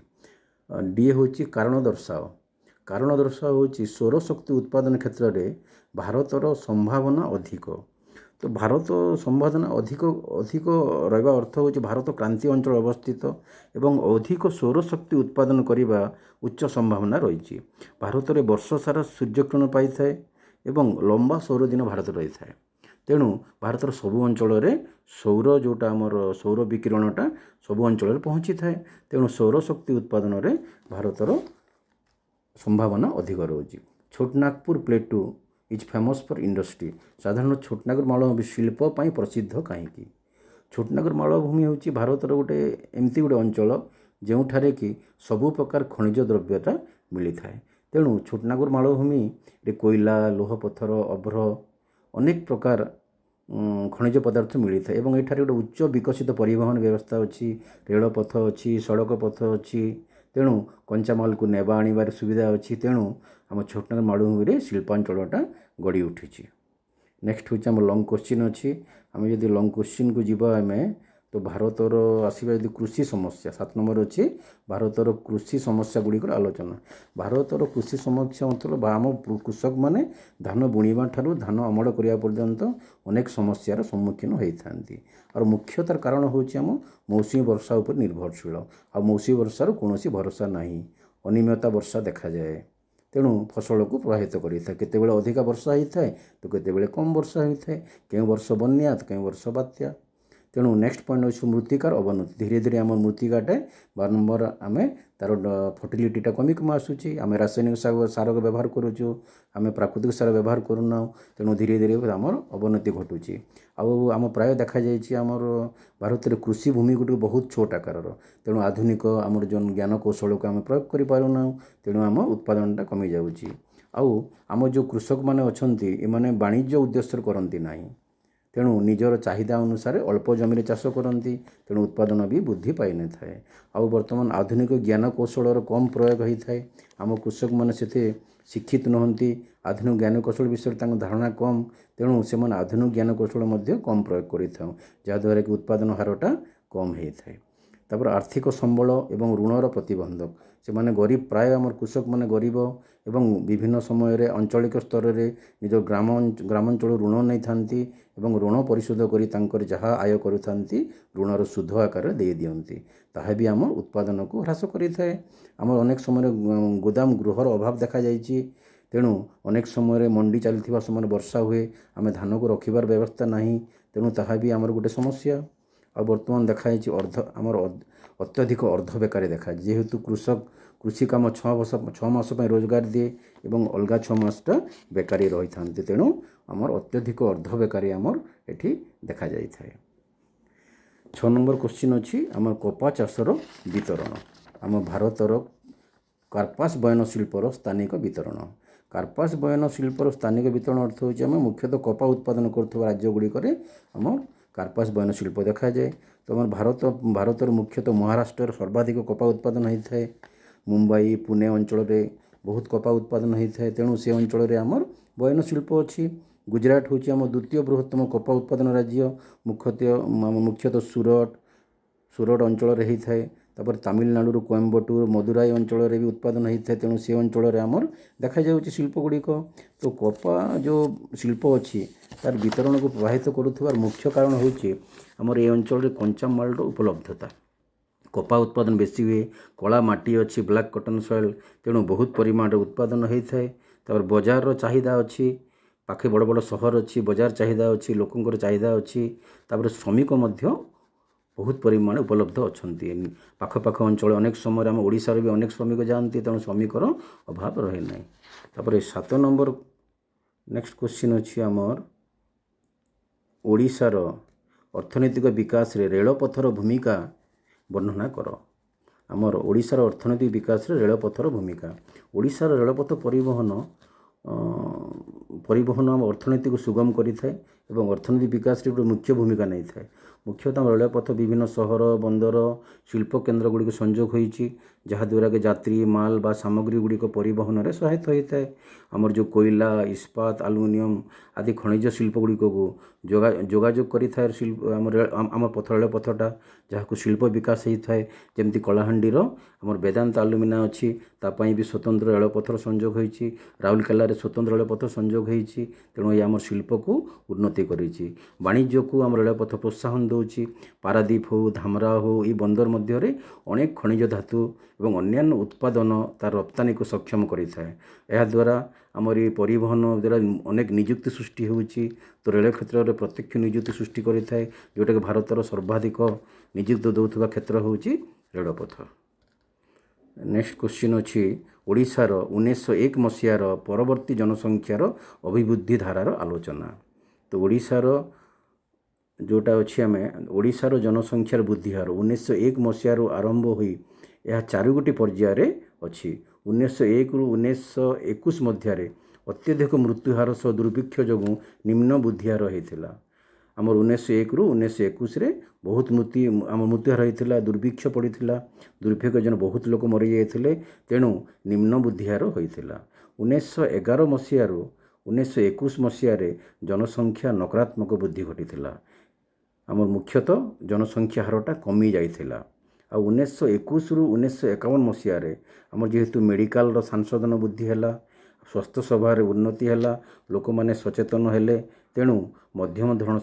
ଡି ହେଉଛି କାରଣ ଦର୍ଶାଅ। କାରଣ ଦର୍ଶାଅ ହେଉଛି ସୌରଶକ୍ତି ଉତ୍ପାଦନ କ୍ଷେତ୍ରରେ ଭାରତର ସମ୍ଭାବନା ଅଧିକ। ତ ଭାରତ ସମ୍ଭାବନା ଅଧିକ ରହିବା ଅର୍ଥ ହେଉଛି ଭାରତ କ୍ରାନ୍ତି ଅଞ୍ଚଳ ଅବସ୍ଥିତ ଏବଂ ଅଧିକ ସୌରଶକ୍ତି ଉତ୍ପାଦନ କରିବା ଉଚ୍ଚ ସମ୍ଭାବନା ରହିଛି। ଭାରତରେ ବର୍ଷ ସାରା ସୂର୍ଯ୍ୟକିରଣ ପାଇଥାଏ ଏବଂ ଲମ୍ବା ସୌର ଦିନ ଭାରତ ରହିଥାଏ। ତେଣୁ ଭାରତର ସବୁ ଅଞ୍ଚଳରେ ଯେଉଁଟା ଆମର ସୌର ବିକିରଣଟା ସବୁ ଅଞ୍ଚଳରେ ପହଞ୍ଚିଥାଏ। ତେଣୁ ସୌରଶକ୍ତି ଉତ୍ପାଦନରେ ଭାରତର ସମ୍ଭାବନା ଅଧିକ ରହୁଛି। Chotanagpur plateau is famous for industry. ସାଧାରଣତଃ ଛୋଟନାଗପୁର ମାଳଭୂମି ଶିଳ୍ପ ପାଇଁ ପ୍ରସିଦ୍ଧ କାହିଁକି? ଛୋଟନାଗପୁର ମାଳଭୂମି ହେଉଛି ଭାରତର ଏମିତି ଗୋଟେ ଅଞ୍ଚଳ ଯେଉଁଠାରେ କି ସବୁ ପ୍ରକାର ଖଣିଜ ଦ୍ରବ୍ୟତା ମିଳିଥାଏ। ତେଣୁ ଛୋଟନାଗପୁର ମାଳଭୂମିରେ କୋଇଲା, ଲୌହ ପଥର, ଅଭ୍ର ଅନେକ ପ୍ରକାର ଖଣିଜ ପଦାର୍ଥ ମିଳିଥାଏ ଏବଂ ଏଠାରେ ଗୋଟେ ଉଚ୍ଚ ବିକଶିତ ପରିବହନ ବ୍ୟବସ୍ଥା ଅଛି, ରେଳପଥ ଅଛି, ସଡ଼କ ପଥ ଅଛି। ତେଣୁ କଞ୍ଚାମାଲକୁ ନେବା ଆଣିବାରେ ସୁବିଧା ଅଛି। ତେଣୁ ଆମ ଛୋଟନାଗପୁର ମାଳଭୂମିରେ ଶିଳ୍ପାଞ୍ଚଳଟା ଗଢ଼ି ଉଠିଛି। ନେକ୍ସଟ ହେଉଛି ଆମର ଲଙ୍ଗ କୋଶ୍ଚିନ୍ ଅଛି। ଆମେ ଯଦି ଲଙ୍ଗ କୋଶ୍ଚିନ୍କୁ ଯିବା ଆମେ ତ ଭାରତର ଆସିବା ଯଦି କୃଷି ସମସ୍ୟା 7 ନମ୍ବର ଅଛି ଭାରତର କୃଷି ସମସ୍ୟା ଗୁଡ଼ିକର ଆଲୋଚନା। ଭାରତର କୃଷି ସମସ୍ୟା ମତଲବ ଆମ କୃଷକମାନେ ଧାନ ବୁଣିବା ଠାରୁ ଧାନ ଅମଳ କରିବା ପର୍ଯ୍ୟନ୍ତ ଅନେକ ସମସ୍ୟାର ସମ୍ମୁଖୀନ ହୋଇଥାନ୍ତି। ଆଉ ମୁଖ୍ୟତଃ କାରଣ ହେଉଛି ଆମ ମୌସୁମୀ ବର୍ଷା ଉପରେ ନିର୍ଭରଶୀଳ। ଆଉ ମୌସୁମୀ ବର୍ଷାର କୌଣସି ଭରସା ନାହିଁ, ଅନିୟମିତ ବର୍ଷା ଦେଖାଯାଏ। ତେଣୁ ଫସଲକୁ ପ୍ରଭାବିତ କରିଥାଏ। କେତେବେଳେ ଅଧିକା ବର୍ଷା ହୋଇଥାଏ ତ କେତେବେଳେ କମ୍ ବର୍ଷା ହୋଇଥାଏ, କେଉଁ ବର୍ଷ ବନ୍ୟା ତ କେଉଁ ବର୍ଷ ବାତ୍ୟା। ତେଣୁ ନେକ୍ସଟ ପଏଣ୍ଟ ହେଉଛି ମୃତ୍ତିକାର ଅବନତି। ଧୀରେ ଧୀରେ ଆମ ମୃତ୍ତିକାଟେ ବାରମ୍ବାର ଆମେ ତା'ର ଫର୍ଟିଲିଟିଟା କମି ଆସୁଛି। ଆମେ ରାସାୟନିକ ସାର ବ୍ୟବହାର କରୁଛୁ, ଆମେ ପ୍ରାକୃତିକ ସାର ବ୍ୟବହାର କରୁନାହୁଁ। ତେଣୁ ଧୀରେ ଧୀରେ ଆମର ଅବନତି ଘଟୁଛି। ଆଉ ଆମ ପ୍ରାୟ ଦେଖାଯାଇଛି ଆମର ଭାରତରେ କୃଷି ଭୂମି ଗୁଡ଼ିକ ବହୁତ ଛୋଟ ଆକାରର। ତେଣୁ ଆଧୁନିକ ଆମର ଯେଉଁ ଜ୍ଞାନ କୌଶଳକୁ ଆମେ ପ୍ରୟୋଗ କରିପାରୁନାହୁଁ। ତେଣୁ ଆମ ଉତ୍ପାଦନଟା କମିଯାଉଛି। ଆଉ ଆମ ଯେଉଁ କୃଷକମାନେ ଅଛନ୍ତି ଏମାନେ ବାଣିଜ୍ୟ ଉଦ୍ଦେଶ୍ୟରେ କରନ୍ତି ନାହିଁ। ତେଣୁ ନିଜର ଚାହିଦା ଅନୁସାରେ ଅଳ୍ପ ଜମିରେ ଚାଷ କରନ୍ତି। ତେଣୁ ଉତ୍ପାଦନ ବି ବୃଦ୍ଧି ପାଇନଥାଏ। ଆଉ ବର୍ତ୍ତମାନ ଆଧୁନିକ ଜ୍ଞାନ କୌଶଳର କମ୍ ପ୍ରୟୋଗ ହୋଇଥାଏ। ଆମ କୃଷକମାନେ ସେଥିରେ ଶିକ୍ଷିତ ନୁହନ୍ତି। ଆଧୁନିକ ଜ୍ଞାନ କୌଶଳ ବିଷୟରେ ତାଙ୍କ ଧାରଣା କମ୍। ତେଣୁ ସେମାନେ ଆଧୁନିକ ଜ୍ଞାନ କୌଶଳ ମଧ୍ୟ କମ୍ ପ୍ରୟୋଗ କରିଥାଉ, ଯାହାଦ୍ୱାରା କି ଉତ୍ପାଦନ ହାରଟା କମ୍ ହୋଇଥାଏ। ତାପରେ ଆର୍ଥିକ ସମ୍ବଳ ଏବଂ ଋଣର ପ୍ରତିବନ୍ଧକ। ସେମାନେ ଗରିବ, ପ୍ରାୟ ଆମର କୃଷକମାନେ ଗରିବ ଏବଂ ବିଭିନ୍ନ ସମୟରେ ଆଞ୍ଚଳିକ ସ୍ତରରେ ନିଜ ଗ୍ରାମାଞ୍ଚଳରୁ ଋଣ ନେଇଥାନ୍ତି ଏବଂ ଋଣ ପରିଶୋଧ କରି ତାଙ୍କର ଯାହା ଆୟ କରୁଥାନ୍ତି ଋଣର ସୁଧ ଆକାରରେ ଦେଇଦିଅନ୍ତି। ତାହା ବି ଆମ ଉତ୍ପାଦନକୁ ହ୍ରାସ କରିଥାଏ। ଆମର ଅନେକ ସମୟରେ ଗୋଦାମ ଗୃହର ଅଭାବ ଦେଖାଯାଇଛି। ତେଣୁ ଅନେକ ସମୟରେ ମଣ୍ଡି ଚାଲିଥିବା ସମୟରେ ବର୍ଷା ହୁଏ, ଆମେ ଧାନକୁ ରଖିବାର ବ୍ୟବସ୍ଥା ନାହିଁ। ତେଣୁ ତାହା ବି ଆମର ଗୋଟେ ସମସ୍ୟା। ଆଉ ବର୍ତ୍ତମାନ ଦେଖାଯାଇଛି ଆମର ଅତ୍ୟଧିକ ଅର୍ଦ୍ଧ ବେକାରୀ ଦେଖାଯାଇଛି। ଯେହେତୁ କୃଷି କାମ 6 ମାସ ପାଇଁ ରୋଜଗାର ଦିଏ ଏବଂ ଅଲଗା 6 ମାସଟା ବେକାରୀ ରହିଥାନ୍ତି। ତେଣୁ ଆମର ଅତ୍ୟଧିକ ଅର୍ଦ୍ଧ ବେକାରୀ ଆମର ଏଠି ଦେଖାଯାଇଥାଏ। 6 ନମ୍ବର କୋଶ୍ଚିନ୍ ଅଛି ଆମର କପା ଚାଷର ବିତରଣ। ଆମ ଭାରତର କାର୍ପାସ୍ ବୟନ ଶିଳ୍ପର ସ୍ଥାନିକ ବିତରଣ। କାର୍ପାସ୍ ବୟନ ଶିଳ୍ପର ସ୍ଥାନିକ ବିତରଣ ଅର୍ଥ ହେଉଛି ଆମେ ମୁଖ୍ୟତଃ କପା ଉତ୍ପାଦନ କରୁଥିବା ରାଜ୍ୟ ଗୁଡ଼ିକରେ ଆମ କାର୍ପାସ୍ ବୟନ ଶିଳ୍ପ ଦେଖାଯାଏ। ତ ଆମର ଭାରତର ମୁଖ୍ୟତଃ ମହାରାଷ୍ଟ୍ରରେ ସର୍ବାଧିକ କପା ଉତ୍ପାଦନ ହୋଇଥାଏ। ମୁମ୍ବାଇ, ପୁନେ ଅଞ୍ଚଳରେ ବହୁତ କପା ଉତ୍ପାଦନ ହୋଇଥାଏ। ତେଣୁ ସେ ଅଞ୍ଚଳରେ ଆମର ବୟନ ଶିଳ୍ପ ଅଛି। ଗୁଜରାଟ ହେଉଛି ଆମ ଦ୍ୱିତୀୟ ବୃହତ୍ତମ କପା ଉତ୍ପାଦନ ରାଜ୍ୟ। ମୁଖ୍ୟତଃ ସୁରଟ ଅଞ୍ଚଳରେ ହୋଇଥାଏ। ତାପରେ ତାମିଲନାଡ଼ୁରୁ କୋଏମ୍ବାଟୁର, ମଦୁରାଇ ଅଞ୍ଚଳରେ ବି ଉତ୍ପାଦନ ହୋଇଥାଏ। ତେଣୁ ସେ ଅଞ୍ଚଳରେ ଆମର ଦେଖାଯାଉଛି ଶିଳ୍ପ ଗୁଡ଼ିକ। ତ କପା ଯେଉଁ ଶିଳ୍ପ ଅଛି ତାର ବିତରଣକୁ ପ୍ରଭାବିତ କରୁଥିବାର ମୁଖ୍ୟ କାରଣ ହେଉଛି ଆମର ଏ ଅଞ୍ଚଳରେ କଞ୍ଚାମାଲର ଉପଲବ୍ଧତା। କପା ଉତ୍ପାଦନ ବେଶୀ ହୁଏ, କଳା ମାଟି ଅଛି, ବ୍ଲାକ୍ କଟନ୍ ସଏଲ୍। ତେଣୁ ବହୁତ ପରିମାଣରେ ଉତ୍ପାଦନ ହୋଇଥାଏ। ତାପରେ ବଜାରର ଚାହିଦା ଅଛି, ପାଖେ ବଡ଼ ବଡ଼ ସହର ଅଛି, ବଜାର ଚାହିଦା ଅଛି, ଲୋକଙ୍କର ଚାହିଦା ଅଛି। ତାପରେ ଶ୍ରମିକ ମଧ୍ୟ ବହୁତ ପରିମାଣରେ ଉପଲବ୍ଧ ଅଛନ୍ତି। ପାଖ ଅଞ୍ଚଳ ଅନେକ ସମୟରେ ଆମ ଓଡ଼ିଶାରେ ବି ଅନେକ ଶ୍ରମିକ ଯାଆନ୍ତି। ତେଣୁ ଶ୍ରମିକର ଅଭାବ ରହେ ନାହିଁ। ତାପରେ 7 ନମ୍ବର ନେକ୍ସଟ କୋଶ୍ଚିନ୍ ଅଛି ଆମର ଓଡ଼ିଶାର ଅର୍ଥନୈତିକ ବିକାଶରେ ରେଳପଥର ଭୂମିକା ବର୍ଣ୍ଣନା କର। ଆମର ଓଡ଼ିଶାର ଅର୍ଥନୈତିକ ବିକାଶରେ ରେଳପଥର ଭୂମିକା। ଓଡ଼ିଶାର ରେଳପଥ ପରିବହନ ଆମ ଅର୍ଥନୀତିକୁ ସୁଗମ କରିଥାଏ ଏବଂ ଅର୍ଥନୀତି ବିକାଶରେ ଗୋଟେ ମୁଖ୍ୟ ଭୂମିକା ନେଇଥାଏ। ମୁଖ୍ୟତଃ ରେଳପଥ ବିଭିନ୍ନ ସହର ବନ୍ଦର ଶିଳ୍ପ କେନ୍ଦ୍ର ଗୁଡ଼ିକ ସଂଯୋଗ ହୋଇଛି, ଯାହାଦ୍ୱାରା କି ଯାତ୍ରୀ ମାଲ ବା ସାମଗ୍ରୀ ଗୁଡ଼ିକ ପରିବହନରେ ସହାୟତା ହୋଇଥାଏ। ଆମର ଯେଉଁ କୋଇଲା ଇସ୍ପାତ ଆଲୁମିନିୟମ ଆଦି ଖଣିଜ ଶିଳ୍ପ ଗୁଡ଼ିକକୁ ଯୋଗାଯୋଗ କରିଥାଏ ଆମ ରେଳପଥଟା, ଯାହାକୁ ଶିଳ୍ପ ବିକାଶ ହେଇଥାଏ। ଯେମିତି କଳାହାଣ୍ଡିର ଆମର ବେଦାନ୍ତ ଆଲୁମିନା ଅଛି, ତା ପାଇଁ ବି ସ୍ୱତନ୍ତ୍ର ରେଳପଥର ସଂଯୋଗ ହୋଇଛି। ରାଉରକେଲାରେ ସ୍ୱତନ୍ତ୍ର ରେଳପଥ ସଂଯୋଗ ହେଇଛି। ତେଣୁ ଏ ଆମର ଶିଳ୍ପକୁ ଉନ୍ନତି କରିଛି। ବାଣିଜ୍ୟକୁ ଆମର ରେଳପଥ ପ୍ରୋତ୍ସାହନ ଦେଉଛି। ପାରାଦୀପ ହେଉ ଧାମରା ହେଉ ଏହି ବନ୍ଦର ମଧ୍ୟରେ ଅନେକ ଖଣିଜ ଧାତୁ ଏବଂ ଅନ୍ୟାନ୍ୟ ଉତ୍ପାଦନ ତାର ରପ୍ତାନିକୁ ସକ୍ଷମ କରିଥାଏ। ଏହାଦ୍ୱାରା ଆମର ଏ ପରିବହନ ଦ୍ୱାରା ଅନେକ ନିଯୁକ୍ତି ସୃଷ୍ଟି ହେଉଛି। ତ ରେଳ କ୍ଷେତ୍ରରେ ପ୍ରତ୍ୟକ୍ଷ ନିଯୁକ୍ତି ସୃଷ୍ଟି କରିଥାଏ, ଯେଉଁଟାକି ଭାରତର ସର୍ବାଧିକ ନିଯୁକ୍ତି ଦେଉଥିବା କ୍ଷେତ୍ର ହେଉଛି ରେଳପଥ। ନେକ୍ସଟ କ୍ୱେଶ୍ଚିନ୍ ଅଛି ଓଡ଼ିଶାର 1901 ମସିହାର ପରବର୍ତ୍ତୀ ଜନସଂଖ୍ୟାର ଅଭିବୃଦ୍ଧି ଧାରାର ଆଲୋଚନା। ତ ଓଡ଼ିଶାର ଯେଉଁଟା ଅଛି ଓଡ଼ିଶାର ଜନସଂଖ୍ୟାର ବୃଦ୍ଧି ହାର 1901 ମସିହାରୁ ଆରମ୍ଭ ହୋଇ ଏହା 4ଗୋଟି ପର୍ଯ୍ୟାୟରେ ଅଛି। 1901ରୁ 1921 ମଧ୍ୟରେ ଅତ୍ୟଧିକ ମୃତ୍ୟୁହାର ସହ ଦୁର୍ଭିକ୍ଷ ଯୋଗୁଁ ନିମ୍ନ ବୃଦ୍ଧି ହାର ହୋଇଥିଲା। ଆମର 1901ରୁ 1921ରେ ବହୁତ ମୃତ୍ୟୁହାର ହୋଇଥିଲା, ଦୁର୍ଭିକ୍ଷ ପଡ଼ିଥିଲା, ଦୁର୍ଭିକ୍ଷ ଜନ ବହୁତ ଲୋକ ମରିଯାଇଥିଲେ। ତେଣୁ ନିମ୍ନ ବୃଦ୍ଧି ହାର ହୋଇଥିଲା। 1911 ମସିହାରୁ 1921 ମସିହାରେ ଜନସଂଖ୍ୟା ନକାରାତ୍ମକ ବୃଦ୍ଧି ଘଟିଥିଲା। ଆମର ମୁଖ୍ୟତଃ ଜନସଂଖ୍ୟା ହାରଟା କମି ଯାଇଥିଲା। ଆଉ 1921ରୁ 1951 ମସିହାରେ ଆମର ଯେହେତୁ ମେଡ଼ିକାଲର ସାଂଶୋଧନ ବୃଦ୍ଧି ହେଲା, ସ୍ୱାସ୍ଥ୍ୟ ସେବାରେ ଉନ୍ନତି ହେଲା, ଲୋକମାନେ ସଚେତନ ହେଲେ, ତେଣୁ ମଧ୍ୟମ ଧରଣ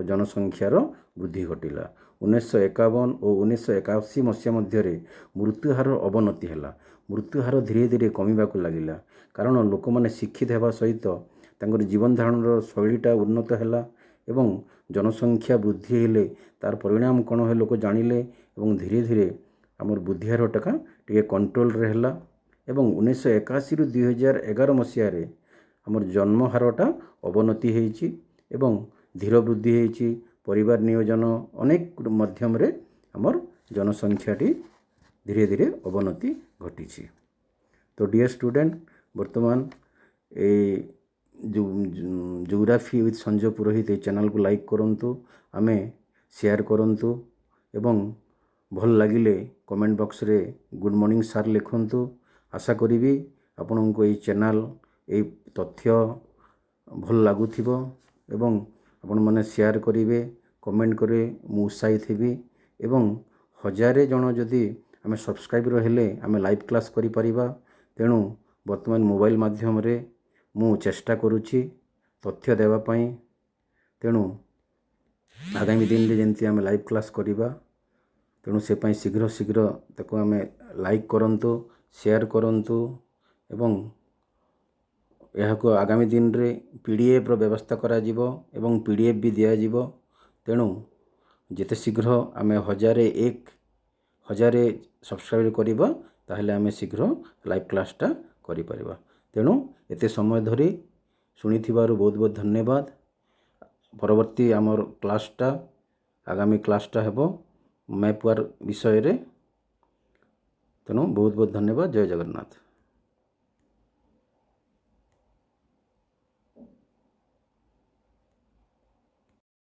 ଜନସଂଖ୍ୟାର ବୃଦ୍ଧି ଘଟିଲା। 1951 ଓ 1981 ମସିହା ମଧ୍ୟରେ ମୃତ୍ୟୁହାର ଅବନତି ହେଲା। ମୃତ୍ୟୁହାର ଧୀରେ ଧୀରେ କମିବାକୁ ଲାଗିଲା, କାରଣ ଲୋକମାନେ ଶିକ୍ଷିତ ହେବା ସହିତ ତାଙ୍କର ଜୀବନ ଧାରଣର ଶୈଳୀଟା ଉନ୍ନତ ହେଲା ଏବଂ ଜନସଂଖ୍ୟା ବୃଦ୍ଧି ହେଲେ ତାର ପରିଣାମ କ'ଣ ହୁଏ ଲୋକ ଜାଣିଲେ ଏବଂ ଧୀରେ ଧୀରେ ଆମର ବୃଦ୍ଧି ହାରଟା ଟିକେ କଣ୍ଟ୍ରୋଲରେ ହେଲା। ଏବଂ 1981ରୁ 2011 ମସିହାରେ ଆମର ଜନ୍ମ ହାରଟା ଅବନତି ହେଇଛି ଏବଂ ଧୀର ବୃଦ୍ଧି ହେଇଛି। ପରିବାର ନିୟୋଜନ ଅନେକ ମାଧ୍ୟମରେ ଆମର ଜନସଂଖ୍ୟାଟି ଧୀରେ ଧୀରେ ଅବନତି ଘଟିଛି। ତ ଡିୟର ଷ୍ଟୁଡେଣ୍ଟ, ବର୍ତ୍ତମାନ এই ଜିଓଗ୍ରାଫି ୱିଥ୍ ସଞ୍ଜୟ ପୁରୋହିତ এই ଚ୍ୟାନେଲକୁ ଲାଇକ୍ କରନ୍ତୁ, ଆମେ ସେୟାର କରନ୍ତୁ ଏବଂ ଭଲ ଲାଗିଲେ କମେଣ୍ଟ ବକ୍ସରେ ଗୁଡ୍ ମର୍ଣ୍ଣିଂ ସାର୍ ଲେଖନ୍ତୁ। ଆଶା କରିବି ଆପଣଙ୍କୁ ଏହି ଚ୍ୟାନେଲ ଏହି ତଥ୍ୟ ଭଲ ଲାଗୁଥିବ ଏବଂ ଆପଣମାନେ ସେୟାର କରିବେ, କମେଣ୍ଟ କରିବେ, ମୁଁ ଉତ୍ସାହିତ ହେବି। ଏବଂ 1000 ଜଣ ଯଦି ଆମେ ସବସ୍କ୍ରାଇବର ହେଲେ ଆମେ ଲାଇଭ୍ କ୍ଲାସ୍ କରିପାରିବା। ତେଣୁ ବର୍ତ୍ତମାନ ମୋବାଇଲ ମାଧ୍ୟମରେ ମୁଁ ଚେଷ୍ଟା କରୁଛି ତଥ୍ୟ ଦେବା ପାଇଁ। ତେଣୁ ଆଗାମୀ ଦିନରେ ଯେମିତି ଆମେ ଲାଇଭ୍ କ୍ଲାସ୍ କରିବା, ତେଣୁ ସେ ପାଇଁ ଶୀଘ୍ର ତାକୁ ଆମେ ଲାଇକ୍ କରନ୍ତୁ, ସେୟାର କରନ୍ତୁ ଏବଂ ଏହାକୁ ଆଗାମୀ ଦିନରେ PDFର ବ୍ୟବସ୍ଥା କରାଯିବ ଏବଂ PDF ବି ଦିଆଯିବ। ତେଣୁ ଯେତେ ଶୀଘ୍ର ଆମେ 1000 ସବସ୍କ୍ରାଇବ୍ କରିବା, ତାହେଲେ ଆମେ ଶୀଘ୍ର ଲାଇଭ୍ କ୍ଲାସ୍ଟା କରିପାରିବା। ତେଣୁ ଏତେ ସମୟ ଧରି ଶୁଣିଥିବାରୁ ବହୁତ ବହୁତ ଧନ୍ୟବାଦ। ପରବର୍ତ୍ତୀ ଆମର କ୍ଲାସ୍ଟା ଆଗାମୀ କ୍ଲାସ୍ଟା ହେବ ମ୍ୟାପ୍ ୱାର୍ ବିଷୟରେ। ତେଣୁ ବହୁତ ବହୁତ ଧନ୍ୟବାଦ। ଜୟ ଜଗନ୍ନାଥ।